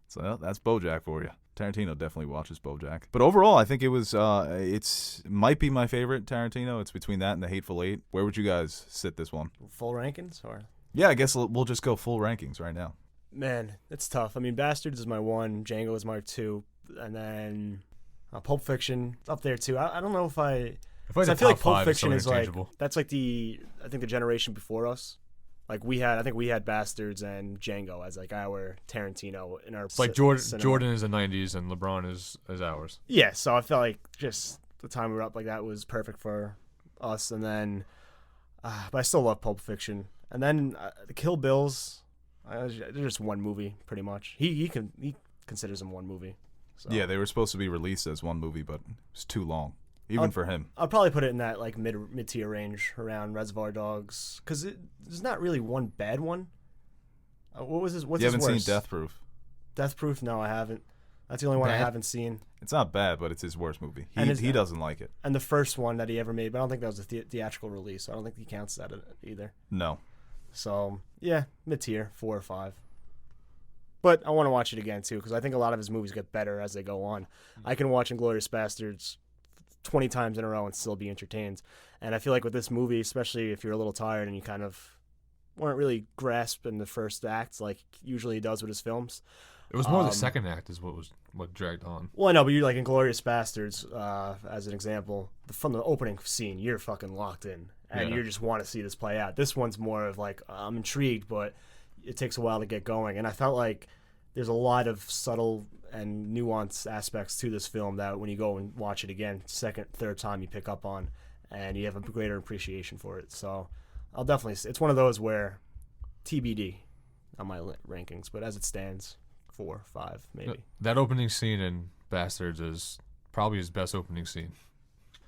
So that's BoJack for you. Tarantino definitely watches BoJack. But overall, I think it was might be my favorite Tarantino. It's between that and The Hateful Eight. Where would you guys sit this one? full rankings or. Yeah, I guess we'll just go full rankings right now. Man, it's tough. I mean, Bastards is my 1, Django is my 2, and then Pulp Fiction up there too. I don't know if I I feel like Pulp Fiction is like interchangeable. that's like the generation before us. Like I think we had Bastards and Django as like our Tarantino in our. It's like Jordan is the '90s and LeBron is ours. Yeah, so I felt like just the time we were up like that was perfect for us. And then, but I still love Pulp Fiction. And then the Kill Bills, they're just one movie pretty much. He considers them one movie. So. Yeah, they were supposed to be released as one movie, but it was too long, even for him. I'll probably put it in that like mid tier range around Reservoir Dogs because there's not really one bad one. What was his? What's You his haven't worst? seen Death Proof. Death Proof? No, I haven't. That's the only one I Bad? haven't seen. It's not bad, but it's his worst movie. And is He that- doesn't like it. And the first one that he ever made, but I don't think that was a theatrical release. So I don't think he counts that either. No. So yeah, mid-tier, 4 or 5. But I want to watch it again too because I think a lot of his movies get better as they go on. I can watch *Inglourious Bastards* 20 times in a row and still be entertained. And I feel like with this movie, especially if you're a little tired and you kind of weren't really grasping the first act like usually he does with his films. It was more the second act is what dragged on. Well, I know, but you're like *Inglourious Bastards* as an example. From the opening scene, you're fucking locked in, and you just want to see this play out. This one's more of like I'm intrigued, but it takes a while to get going. And I felt like there's a lot of subtle and nuanced aspects to this film that when you go and watch it again, second, third time, you pick up on, and you have a greater appreciation for it. So I'll definitely. It's one of those where TBD on my rankings, but as it stands. 4, 5, maybe. That opening scene in Bastards is probably his best opening scene.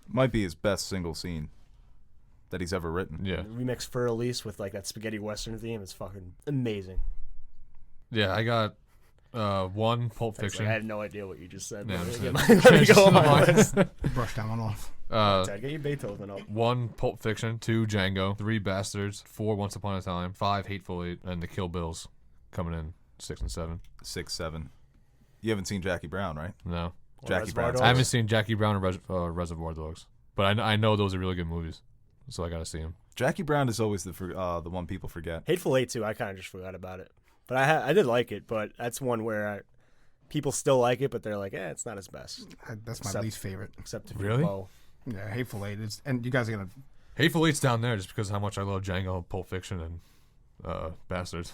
Might be his best single scene that he's ever written. Yeah. Remix Fur Elise with like that spaghetti western theme. It's fucking amazing. Yeah, I got 1 Pulp Thanks, Fiction. I had no idea what you just said. Yeah, Let me go on my list. Brush that one off. Ted, get your Beethoven up. 1 Pulp Fiction, 2 Django, 3 Bastards, 4 Once Upon a Time, 5 Hateful Eight, and the Kill Bills coming in 6 and 7. 6, 7. You haven't seen Jackie Brown, right? No, Jackie Reservoir Brown. Dogs? I haven't seen Jackie Brown or Reservoir Dogs, but I know those are really good movies, so I gotta see them. Jackie Brown is always the one people forget. Hateful Eight too. I kind of just forgot about it, but I did like it. But that's one where people still like it, but they're like, it's not his best. That's my Except- least favorite. Except if Really? you're Bo. Yeah, Hateful Eight. And you guys are gonna. Hateful Eight's down there just because of how much I love Django, Pulp Fiction, and Bastards.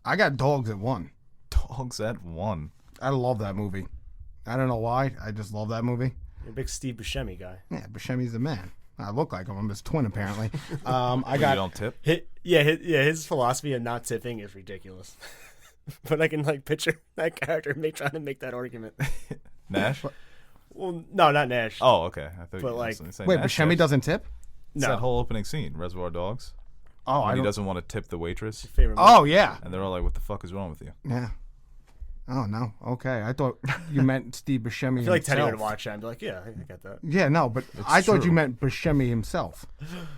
I got Dogs at 1. Dogs at 1. I love that movie. I don't know why. I just love that movie. You're a big Steve Buscemi guy. Yeah, Buscemi's the man. I look like him. I'm his twin, apparently. I You got. don't tip? His philosophy of not tipping is ridiculous. But I can like picture that character trying to make that argument. Nash? Well, no, not Nash. Oh, okay. I thought But, you were like- gonna say Wait, Nash Buscemi tips. doesn't tip? It's No. that whole opening scene, Reservoir Dogs. Oh, When I he don't. doesn't want to tip the waitress, Favorite movie. Oh, yeah. and they're all like, "What the fuck is wrong with you?" Yeah. Oh, no. Okay. I thought you meant Steve Buscemi I feel like Teddy himself. would watch that and be like, yeah, I got that. Yeah, no, but I thought true. you meant Buscemi himself.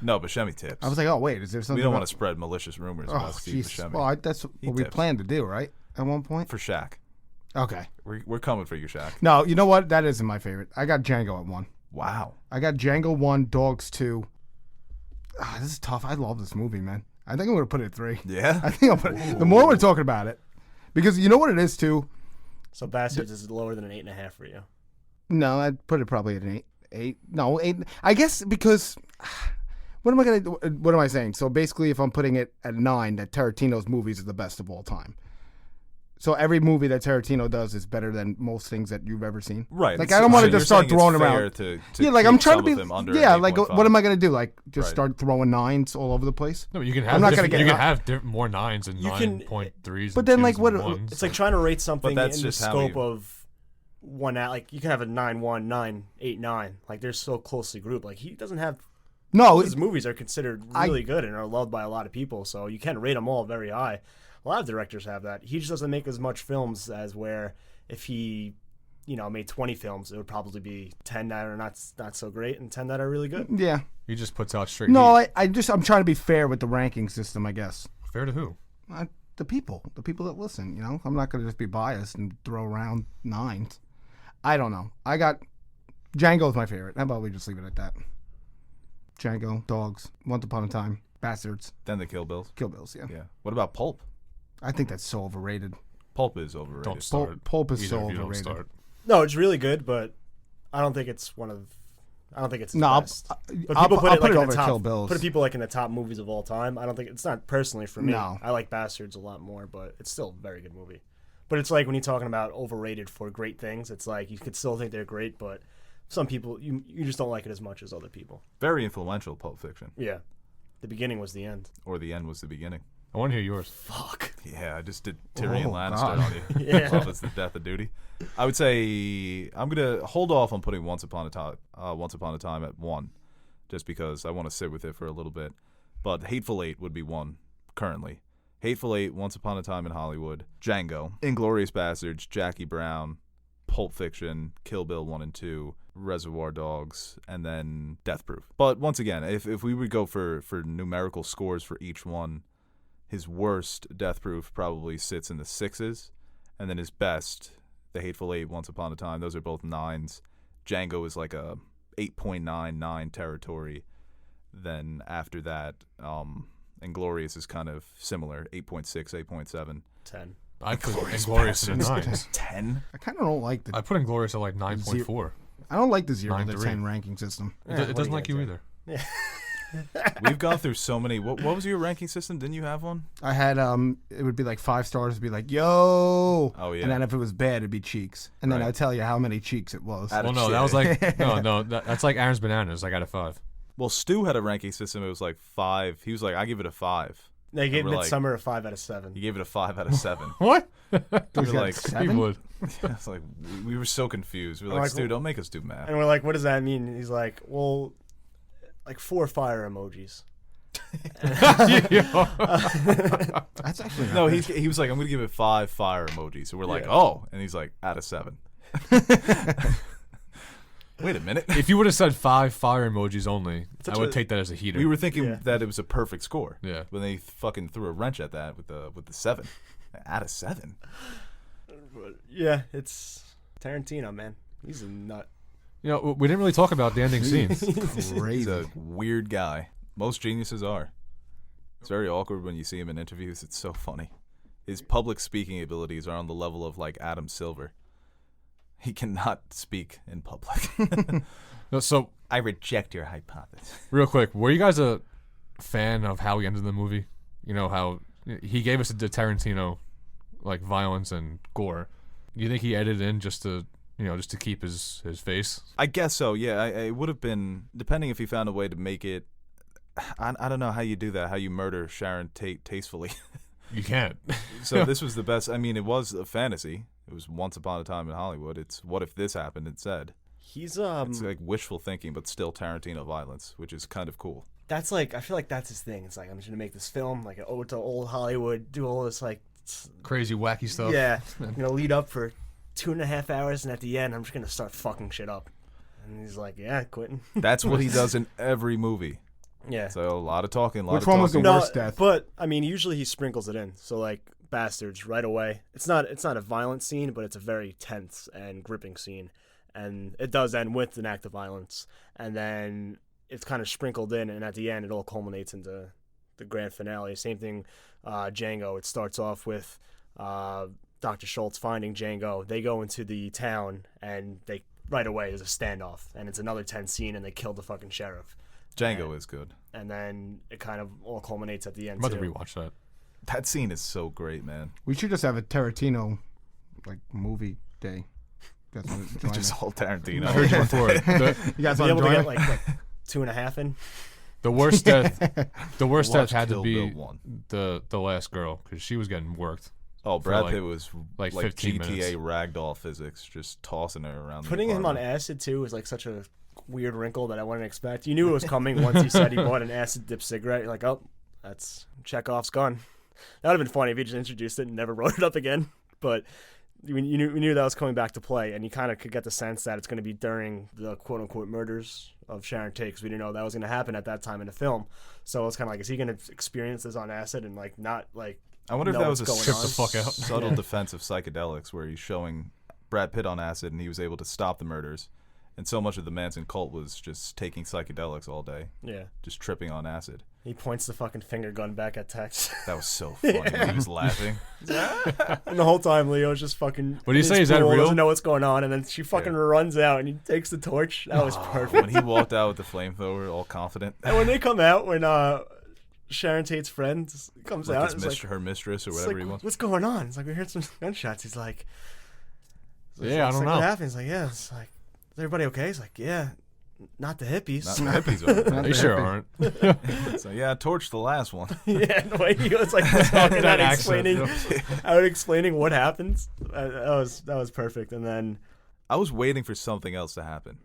No, Buscemi tips. I was like, oh, wait, is there something we don't about... want to spread malicious rumors Oh, about Steve jeez. Buscemi. Well, that's He what we tips. planned to do, right? At one point? For Shaq. Okay. We're coming for you, Shaq. No, you know what? That isn't my favorite. I got Django at 1. Wow. I got Django 1, Dogs 2. This is tough. I love this movie, man. I think I'm going to put it at 3. Yeah? I think I'll put it... The more we're talking about it, because you know what it is, too? So Bastards is lower than an 8.5 for you. No, I'd put it probably at an 8. 8. No, 8. I guess because... What am I saying? So basically, if I'm putting it at 9, that Tarantino's movies are the best of all time. So every movie that Tarantino does is better than most things that you've ever seen. Right. Like I don't want to you're just start saying it's throwing fair around. To Yeah, like keep I'm trying to some be. of them under Yeah, an like 8.5. what am I gonna do? Like just Right. start throwing 9s all over the place? No, you can have. I'm not gonna get You can it. have more 9s and You can- 9.3s. But and then, like, 2s what- and 1s. It's like trying to rate something in that's the just how scope you- of one out. Like you can have a 9-1, 9-8-9. Like they're so closely grouped. Like he doesn't have. No, His movies are considered really good and are loved by a lot of people. So you can rate them all very high. A lot of directors have that. He just doesn't make as much films as where if he, made 20 films, it would probably be 10 that are not so great and 10 that are really good. yeah. he just puts out straight. No, heat. I'm trying to be fair with the ranking system, I guess. Fair to who? The people that listen. I'm not gonna just be biased and throw around 9s. I don't know. I got Django's my favorite. How about we just leave it at that? Django, Dogs, Once Upon a Time, Bastards, Then the Kill Bills. Kill Bills. Yeah. Yeah. What about Pulp? I think that's so overrated. Pulp is overrated. Don't start. Pulp is Either so of you don't overrated. start. No, it's really good, but I don't think it's one of. I don't think it's his No, best. I'll But people put it like in over the top. Kill Bills. Put people like in the top movies of all time. I don't think it's not personally for me. No. I like Bastards a lot more, but it's still a very good movie. But it's like when you're talking about overrated for great things, it's like you could still think they're great, but some people you just don't like it as much as other people. Very influential, Pulp Fiction. Yeah, the beginning was the end. Or the end was the beginning. I want to hear yours. Fuck. Yeah, I just did Tyrion Oh, Lannister God. on you. Yeah. Love is the death of duty. I would say I'm gonna hold off on putting Once Upon a Time at 1, just because I want to sit with it for a little bit. But Hateful Eight would be 1 currently. Hateful Eight, Once Upon a Time in Hollywood, Django, Inglourious Basterds, Jackie Brown, Pulp Fiction, Kill Bill 1 and 2, Reservoir Dogs, and then Death Proof. But once again, if we would go for numerical scores for each one, his worst, Death Proof, probably sits in the 6s, and then his best, The Hateful Eight, Once Upon a Time, those are both 9s. Django is like a 8.99 territory. Then after that, Inglourious is kind of similar, 8.6, 8.7. 10. I put Inglourious at 9. 10? I kind of don't like the. I put Inglourious at like 9.4. I don't like the 0 to 9-3. 10 ranking system. It doesn't like you either. Yeah. We've gone through so many. What was your ranking system? Didn't you have one? I had it would be like 5 stars. It'd be like yo. Oh yeah. And then if it was bad, it'd be cheeks. And then Right. I'd tell you how many cheeks it was. Out Well, of no, that shit. was like that's like Aaron's Bananas. I got a 5. Well, Stu had a ranking system. It was like 5. He was like, I give it a 5. They gave we're like- Midsummer a 5 out of 7. He gave it a 5 out of 7. What? We He's were got like, 7? He would. it's like we were so confused. We were I'm like, like, Stu, don't make us do math. And we're like, what does that mean? He's like, well, like 4 fire emojis. That's actually No, not he was like, I'm gonna give it 5 fire emojis. So we're like, Yeah. oh, and he's like, out of 7. Wait a minute. If you would have said 5 fire emojis only, Such I would a- take that as a heater. We were thinking Yeah. that it was a perfect score. Yeah. When they fucking threw a wrench at that with the 7. Out of 7. But yeah, it's Tarantino, man. He's a nut. You know, we didn't really talk about the ending scenes. He's crazy. a weird guy. Most geniuses are. It's very awkward when you see him in interviews. It's so funny. His public speaking abilities are on the level of like Adam Silver. He cannot speak in public. No, so, I reject your hypothesis. real quick, were you guys a fan of how he ended the movie? You know, how he gave us the Tarantino, like, violence and gore. Do you think he edited in just to keep his face? I guess so, yeah. It would have been, depending if he found a way to make it, I don't know how you do that, how you murder Sharon Tate tastefully. You can't. So this was the best. I mean, it was a fantasy. It was Once Upon a Time in Hollywood. It's what if this happened instead. He's It's like wishful thinking, but still Tarantino violence, which is kind of cool. that's like, I feel like that's his thing. It's like, I'm just gonna make this film like an ode to old Hollywood, do all this like Crazy, wacky stuff. yeah, lead up for 2.5 hours, and at the end I'm just gonna start fucking shit up. And he's like, yeah, quitting. That's what he does in every movie. Yeah. So a lot of talking, a lot Which of one was the talking. worst death? But I mean, usually he sprinkles it in. So like Bastards right away. It's not a violent scene, but it's a very tense and gripping scene, and it does end with an act of violence, and then it's kind of sprinkled in, and at the end it all culminates into the grand finale. Same thing, Django. It starts off with Dr. Schultz finding Django. They go into the town, and they right away there's a standoff, and it's another tense scene, and they kill the fucking sheriff. Django is good. And then it kind of all culminates at the end I'm about too. to rewatch that. That scene is so great, man. We should just have a Tarantino like movie day. You guys want to join Just us? all Tarantino. I heard you before. You guys Be want able to to join get us? like 2.5 in. The worst death. The worst Watch death had Kill to be Bill 1. the last girl, because she was getting worked. Oh, Brad like- Pitt was like like 15 GTA minutes. ragdoll physics, just tossing her around. Putting the him on apartment. acid too is like such a weird wrinkle that I wouldn't expect. You knew it was coming once he said he bought an acid dip cigarette. You're like, oh, that's Chekhov's gun. That would have been funny if he just introduced it and never wrote it up again. But we knew that was coming back to play, and you kind of could get the sense that it's going to be during the quote unquote murders of Sharon Tate, because we didn't know that was going to happen at that time in the film. So it's kind of like, is he going to experience this on acid and like not like? I wonder if know that was a what's going Trip the on? fuck out. subtle defense of psychedelics, where he's showing Brad Pitt on acid and he was able to stop the murders, and so much of the Manson cult was just taking psychedelics all day, Yeah, just tripping on acid. he points the fucking finger gun back at Tex, That was so funny. When he was laughing. and the whole time Leo's just fucking. What do you in say? his Is that pool, real? Doesn't know what's going on, and then she fucking Yeah. runs out and he takes the torch. That was perfect. When he walked out with the flamethrower, all confident, And when they come out, when Sharon Tate's friend comes like out, his it's like, her mistress or it's whatever like, he wants. what's going on? It's like, we heard some gunshots. He's like, Yeah, I it's don't like, know. What happened? He's like, yeah. It's like, is everybody okay? He's like, yeah, not the hippies. Not the hippies are. They sure aren't. So yeah, I torched the last one. Yeah, the way he was like talking That out, accent, explaining what happens. That was perfect. And then I was waiting for something else to happen.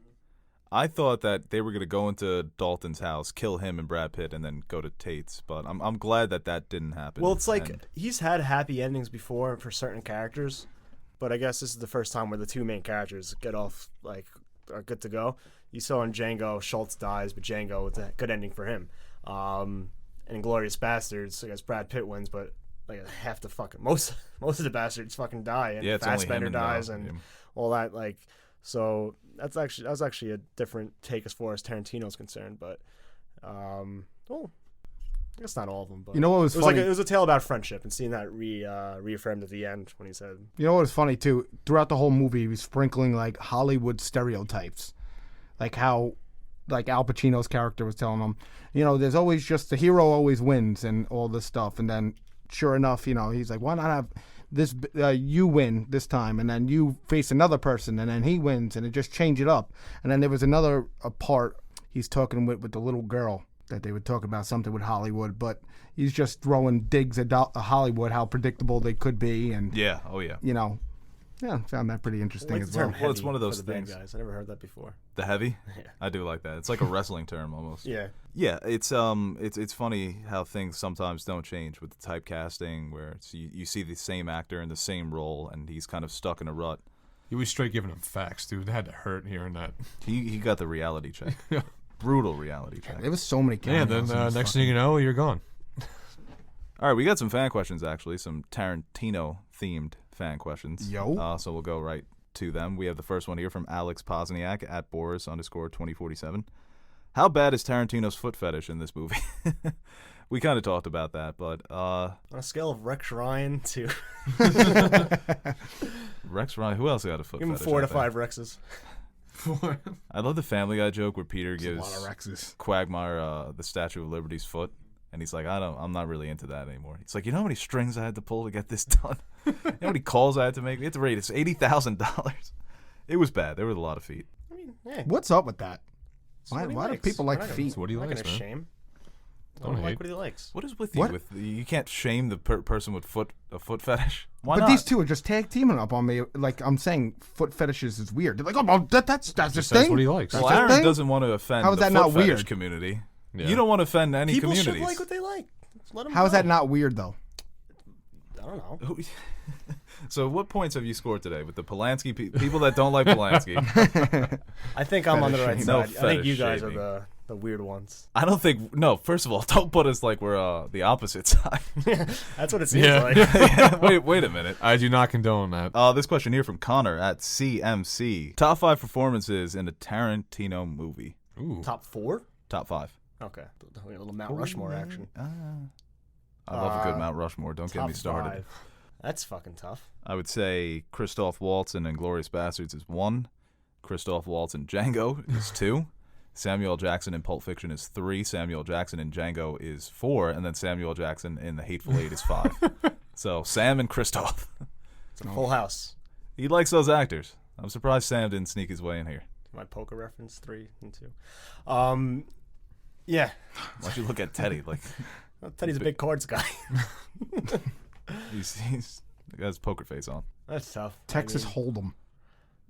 I thought that they were going to go into Dalton's house, kill him and Brad Pitt, and then go to Tate's. But I'm glad that didn't happen. Well, it's like And he's had happy endings before for certain characters, but I guess this is the first time where the two main characters get off, like, are good to go. You saw in Django, Schultz dies, but Django, it's a good ending for him. And Inglourious Bastards, I guess Brad Pitt wins, but like half the fucking most of the bastards fucking die, and it's only him Fassbender and dies, him. and all that. Like, so that was actually a different take as far as Tarantino's concerned. But, well, I guess not all of them. But You know what was it was funny? like it was a tale about friendship, and seeing that reaffirmed at the end when he said, You know what was funny too? Throughout the whole movie, he was sprinkling like Hollywood stereotypes, like how, like Al Pacino's character was telling him, there's always just the hero always wins and all this stuff, and then sure enough, he's like, why not have this? You win this time, and then you face another person, and then he wins, and it just change it up. And then there was another part he's talking with the little girl that they would talk about something with Hollywood, but he's just throwing digs at Hollywood, how predictable they could be, and yeah, oh yeah. I found that pretty interesting like as the term well. Well, it's heavy one of those for the bad things. guys. I never heard that before. The heavy? Yeah. I do like that. It's like a wrestling term almost. Yeah. Yeah, it's funny how things sometimes don't change with the typecasting, where you see the same actor in the same role, and he's kind of stuck in a rut. He was straight giving him facts, dude. That had to hurt hearing that. He got the reality check. Brutal reality check. There was so many Yeah, cameos. then in this next thing you know, you're gone. All right, we got some fan questions, actually, some Tarantino-themed fan questions. Yo. So we'll go right to them. We have the first one here from Alex Pozniak at Boris_2047. How bad is Tarantino's foot fetish in this movie? We kind of talked about that, but On a scale of Rex Ryan to Rex Ryan, who else got a foot give him fetish? 4 to out there? 5 Rexes. I love the Family Guy joke where Peter There's a gives lot of Rexes. Quagmire the Statue of Liberty's foot, and he's like, I'm not really into that anymore. He's like, you know how many strings I had to pull to get this done? You know how many calls I had to make? We had to rate it's $80,000. It was bad. There was a lot of feet. I mean, hey, What's up with that? it's Why what he do likes. people We're like not gonna- feet? What do you I'm not like, gonna man? shame. I Don't don't like hate. what he likes. What is with you? What? You can't shame the person with a foot fetish. Why But not? these two are just tag teaming up on me. Like, I'm saying foot fetishes is weird. They're like, oh, well, that's his That's thing. what he likes. That's Well, his Aaron thing? doesn't want to offend How is the that foot not fetish weird? community. Yeah. You don't want to offend any People communities. should like what they like. Let them How is know. that not weird, though? I don't know. So what points have you scored today with the Polanski people that don't like Polanski? I think I'm on the right Fetish shaming. side. No I think you fetish guys are shaming. the weird ones. I don't think. No, first of all, don't put us like we're the opposite side. That's what it seems Yeah. like. Yeah, wait a minute. I do not condone that. This question here from Connor at CMC. Top 5 performances in a Tarantino movie. Ooh. Top 4? Top 5. Okay. A little Mount Rushmore action. I love a good Mount Rushmore. Don't get Top me started. 5. That's fucking tough. I would say Christoph Waltz in Inglourious Bastards is 1. Christoph Waltz in Django is 2. Samuel L. Jackson in Pulp Fiction is 3. Samuel L. Jackson in Django is 4. And then Samuel L. Jackson in The Hateful Eight is 5. So Sam and Christoph. It's a full house. He likes those actors. I'm surprised Sam didn't sneak his way in here. My poker reference 3 and 2. Yeah. Why'd you look at Teddy? Like Teddy's a big cards guy. he's got his poker face on. That's tough. Texas I mean,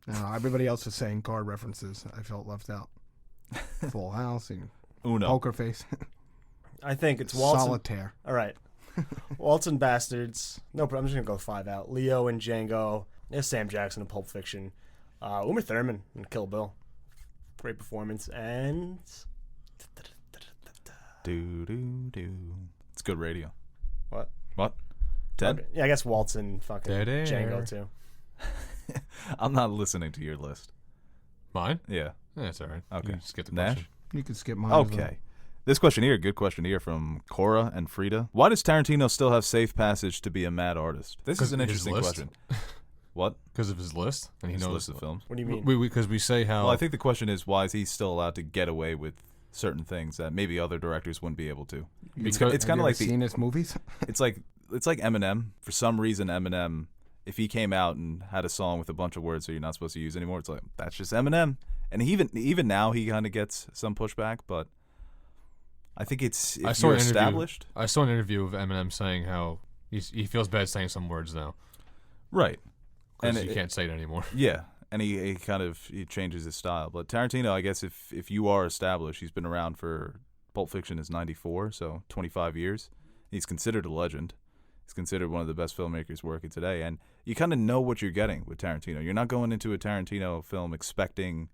Hold'em. Everybody else is saying card references. I felt left out. Full House and Uno. Poker Face. I think it's Waltz. Solitaire. All right. Waltz and Bastards. No problem. I'm just going to go 5 out. Leo and Django. There's Sam Jackson in Pulp Fiction. Uma Thurman in Kill Bill. Great performance. And Do. It's good radio. what? Ted? Okay. Yeah, I guess Waltz and fucking Dead air. Django too. I'm not listening to your list. Mine? Yeah. Yeah, it's all right. Okay. You can skip the Nash? question. You can skip mine. as well. Okay. This question here, good question here from Cora and Frida. Why does Tarantino still have safe passage to be a mad artist? This is an His interesting list? question. What? Because of his list, and he His knows list of films. What do you mean? Because we say how. Well, I think the question is why is he still allowed to get away with certain things that maybe other directors wouldn't be able to? It's Because- it's Have kind you of ever like seen his movies? it's like Eminem. For some reason, Eminem, if he came out and had a song with a bunch of words that you're not supposed to use anymore, it's like that's just Eminem. And even now he kind of gets some pushback, but I think it's if you're established, I saw an interview of Eminem saying how he feels bad saying some words now right? because And you can't say it anymore. Yeah, and he changes his style. But Tarantino, I guess if you are established, he's been around for Pulp Fiction is 94, so 25 years. He's considered a legend. He's considered one of the best filmmakers working today, and you kind of know what you're getting with Tarantino. You're not going into a Tarantino film expecting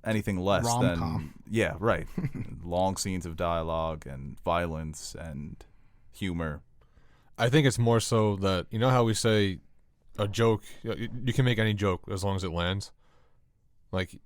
anything less Rom-com. than right, long scenes of dialogue and violence and humor. I think it's more so that, you know how we say a joke, you can make any joke as long as it lands. Like,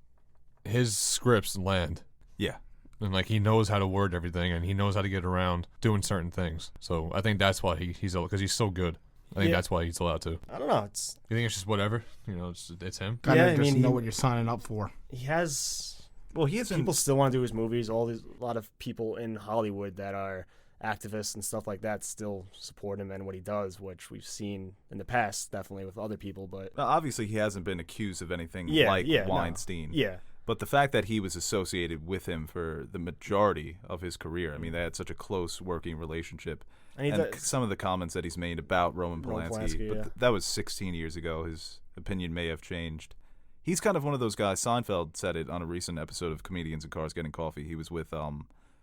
his scripts land. Yeah. And, like, he knows how to word everything, and he knows how to get around doing certain things. So I think that's why he's because he's so good. I think that's why he's allowed to. I don't know. You think it's just whatever? You know, it's him? Kind of I just mean, know what you're signing up for. He has. Well, he isn't. People still want to do his movies. A lot of people in Hollywood that are activists and stuff like that still support him and what he does, which we've seen in the past, definitely with other people. But Obviously, he hasn't been accused of anything like Weinstein. No. Yeah. But the fact that he was associated with him for the majority of his career, I mean, they had such a close working relationship. And some of the comments that he's made about Roman Polanski, but that was 16 years ago. His opinion may have changed. He's kind of one of those guys. Seinfeld said it on a recent episode of Comedians in Cars Getting Coffee. He was with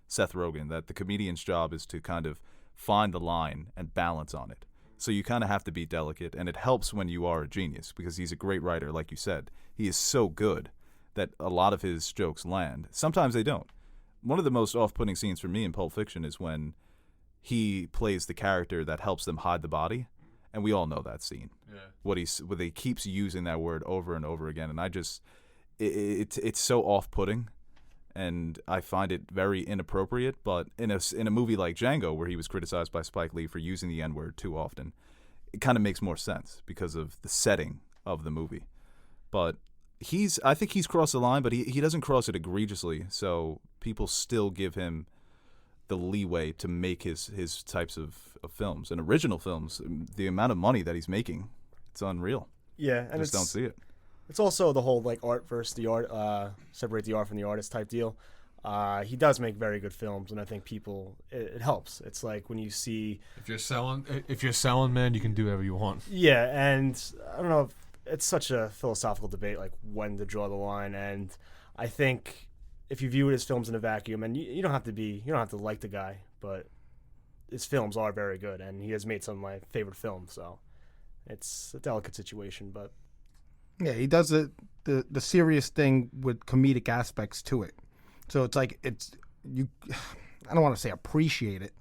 Seth Rogen, that the comedian's job is to kind of find the line and balance on it. So you kind of have to be delicate, and it helps when you are a genius, because he's a great writer, like you said. He is so good that a lot of his jokes land. Sometimes they don't. One of the most off-putting scenes for me in Pulp Fiction is when he plays the character that helps them hide the body, and we all know that scene. Yeah. What he keeps using that word over and over again, and I just it's so off-putting, and I find it very inappropriate. But in a movie like Django, where he was criticized by Spike Lee for using the N-word too often, it kind of makes more sense because of the setting of the movie. But I think he's crossed the line, but he doesn't cross it egregiously, so people still give him the leeway to make his types of films. And original films, the amount of money that he's making, it's unreal. Yeah, and just don't see it. It's also the whole like art versus the art, separate the art from the artist type deal. He does make very good films, and I think it helps. It's like when you see if you're selling, man, you can do whatever you want. Yeah, and I don't know. It's such a philosophical debate, like when to draw the line, and I think if you view his films in a vacuum, and you don't have to like the guy, but his films are very good, and he has made some of my favorite films, so it's a delicate situation, but yeah, he does the serious thing with comedic aspects to it. So it's like I don't want to say appreciate it,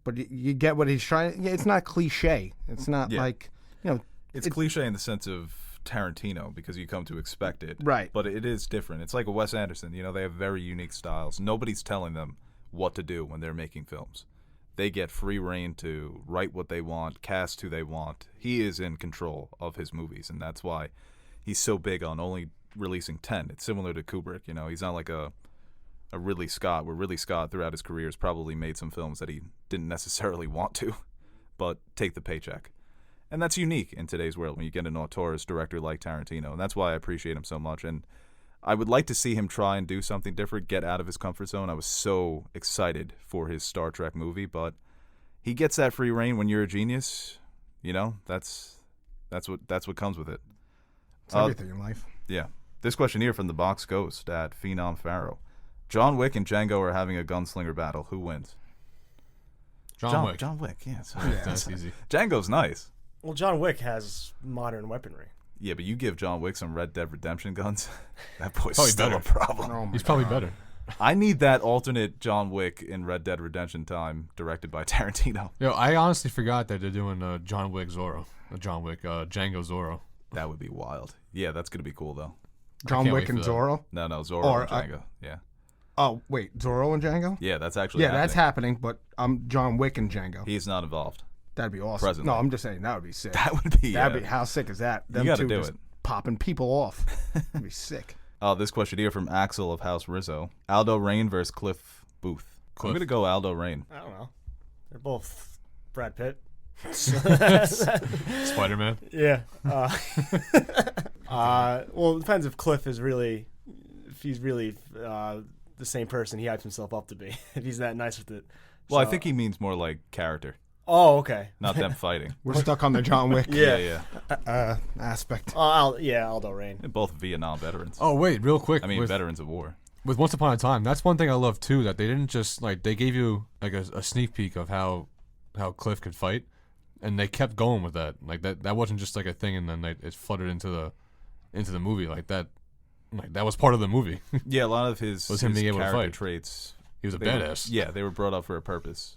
but you get what he's trying. Yeah, it's not cliche. It's not like, you know. It's cliche in the sense of Tarantino because you come to expect it. Right. But it is different. It's like a Wes Anderson. You know, they have very unique styles. Nobody's telling them what to do when they're making films. They get free reign to write what they want, cast who they want. He is in control of his movies, and that's why he's so big on only releasing 10. It's similar to Kubrick. You know, he's not like a Ridley Scott, where Ridley Scott throughout his career has probably made some films that he didn't necessarily want to, but take the paycheck. And that's unique in today's world when you get an auteurist director like Tarantino. And that's why I appreciate him so much. And I would like to see him try and do something different, get out of his comfort zone. I was so excited for his Star Trek movie, but he gets that free reign when you're a genius. You know, that's what comes with it. It's everything in life. Yeah. This question here from the Box Ghost at Phenom Pharaoh. John Wick and Django are having a gunslinger battle. Who wins? John Wick. John Wick, yeah. That's easy. Django's nice. Well, John Wick has modern weaponry. Yeah, but you give John Wick some Red Dead Redemption guns, that boy's Probably still better. a problem. Oh my He's probably God. better. I need that alternate John Wick in Red Dead Redemption time directed by Tarantino. Yo, I honestly forgot that they're doing John Wick Zorro. Django Zorro. That would be wild. Yeah, that's going to be cool, though. John can't Wick wait for and that. Zorro. No, Zorro Or, and Django. Yeah. Oh wait, Zorro and Django. Yeah, that's actually Yeah, that's happening. But John Wick and Django. He's not involved. That'd be awesome. Presently. No, I'm just saying that would be sick. That would be... That'd be, how sick is that? Them gotta two do just it. popping people off. That'd be sick. This question here from Axel of House Rizzo. Aldo Rain versus Cliff Booth. I'm going to go Aldo Rain. I don't know. They're both Brad Pitt. Spider-Man. Yeah. Well, it depends if Cliff is really, if he's really the same person he hypes himself up to be. If he's that nice with it. Well, I So, think he means more like character. Oh, okay. not them fighting. We're stuck on the John Wick Yeah. aspect. Aldo Rain. They're both Vietnam veterans. Oh wait, real quick. I mean, veterans of war. With Once Upon a Time, that's one thing I love too. That they didn't just like they gave you like a sneak peek of how Cliff could fight, and they kept going with that. Like that wasn't just like a thing, and then it fluttered into the movie like that. Like that was part of the movie. Yeah, a lot of his him being able to character fight. traits. He was a they badass. They were brought up for a purpose,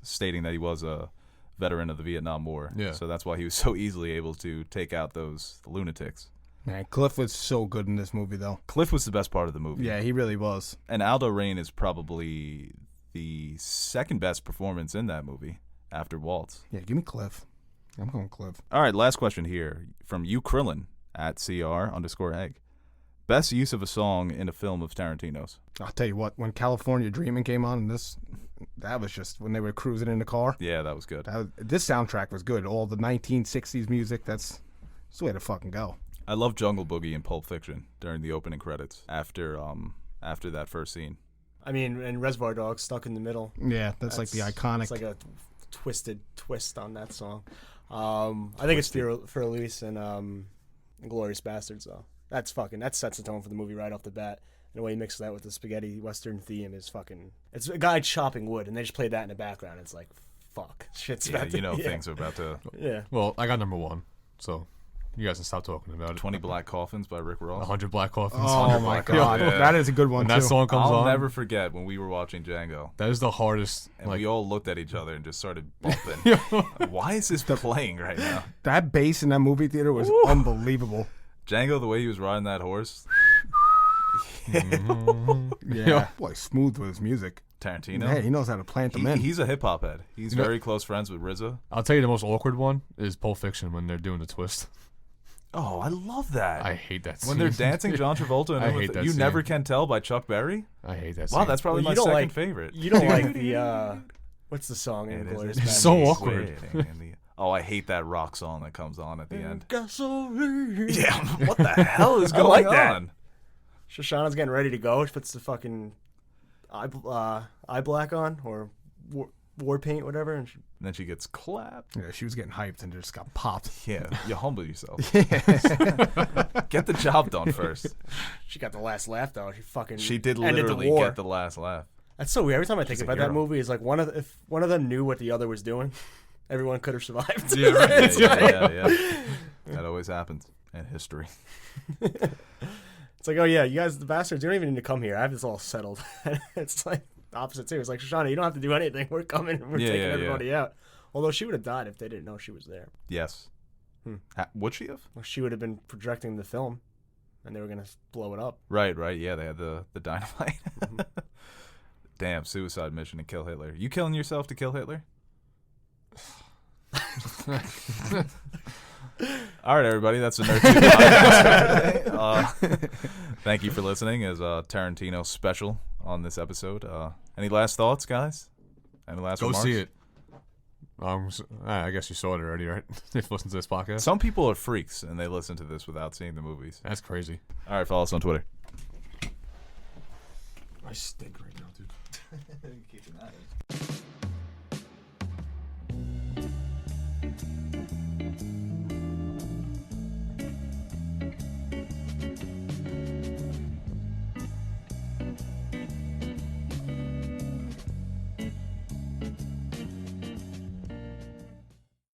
stating that he was a veteran of the Vietnam War. Yeah. So that's why he was so easily able to take out those lunatics. Man, Cliff was so good in this movie, though. Cliff was the best part of the movie. Yeah, he really was. And Aldo Rain is probably the second best performance in that movie after Waltz. Yeah, give me Cliff. I'm going Cliff. All right, last question here from you Krillin at CR_egg. Best use of a song in a film of Tarantino's. I'll tell you what, when California Dreaming came on, that was just when they were cruising in the car. Yeah, that was good. This soundtrack was good. All the 1960s music, that's the way to fucking go. I love Jungle Boogie in Pulp Fiction during the opening credits after that first scene. I mean, and Reservoir Dogs, Stuck in the Middle. Yeah, that's like the iconic. It's like a twisted twist on that song. I think it's for Luis and Glorious Bastards, though. That sets the tone for the movie right off the bat. And the way he mixes that with the spaghetti western theme is fucking. It's a guy chopping wood, and they just play that in the background. It's like, fuck, shit's about to. Things are about to. Yeah. Well, I got number one, so you guys can stop talking about it. 20 Black Coffins by Rick Ross. 100 Black Coffins. Oh my god, Yeah. that is a good one When too. that song comes I'll on, never forget when we were watching Django. that is the hardest. And Like we all looked at each other and just started bumping. Why is this playing right now? That bass in that movie theater was unbelievable. Django, the way he was riding that horse. Yeah, boy, smooth with his music. Tarantino. Yeah, he knows how to plant them in. He's a hip hop head. He's very close friends with RZA. I'll tell you the most awkward one is Pulp Fiction when they're doing the twist. Oh, I love that. I hate that scene. When they're dancing John Travolta and I hate that You scene. Never Can Tell by Chuck Berry. I hate that Wow, scene. that's probably Well, my you don't second like- favorite. You don't like the what's the song in It Glorious is It's Bastards? so awkward. Oh, I hate that rock song that comes on at the end. Gasoline. Yeah, what the hell is I going like that. on? Shoshana's getting ready to go. She puts the fucking eye black on or war paint, whatever, and And then she gets clapped. Yeah, she was getting hyped and just got popped. Yeah, you humble yourself. Get the job done first. she got the last laugh though. She did ended the literally war. get the last laugh. That's so weird. Every time I think She's a about that hero. movie, it's like if one of them knew what the other was doing, everyone could have survived. Yeah, right. Yeah. That always happens in history. It's like, oh yeah, you guys, the bastards, you don't even need to come here. I have this all settled. It's like the opposite too. It's like, Shoshana, you don't have to do anything. We're coming. We're taking everybody out. Although she would have died if they didn't know she was there. Yes. Would she have? Well, she would have been projecting the film, and they were gonna blow it up. Right. Yeah, they had the dynamite. Damn, suicide mission to kill Hitler. You killing yourself to kill Hitler? All right, everybody, that's the Nerd 2 podcast for today. Thank you for listening as a Tarantino special on this episode. Any last thoughts, guys? Any last Go remarks? see it. I guess you saw it already, right? If you listen to this podcast. Some people are freaks, and they listen to this without seeing the movies. That's crazy. All right, follow us on Twitter. I stink right now, dude. Keeping that in.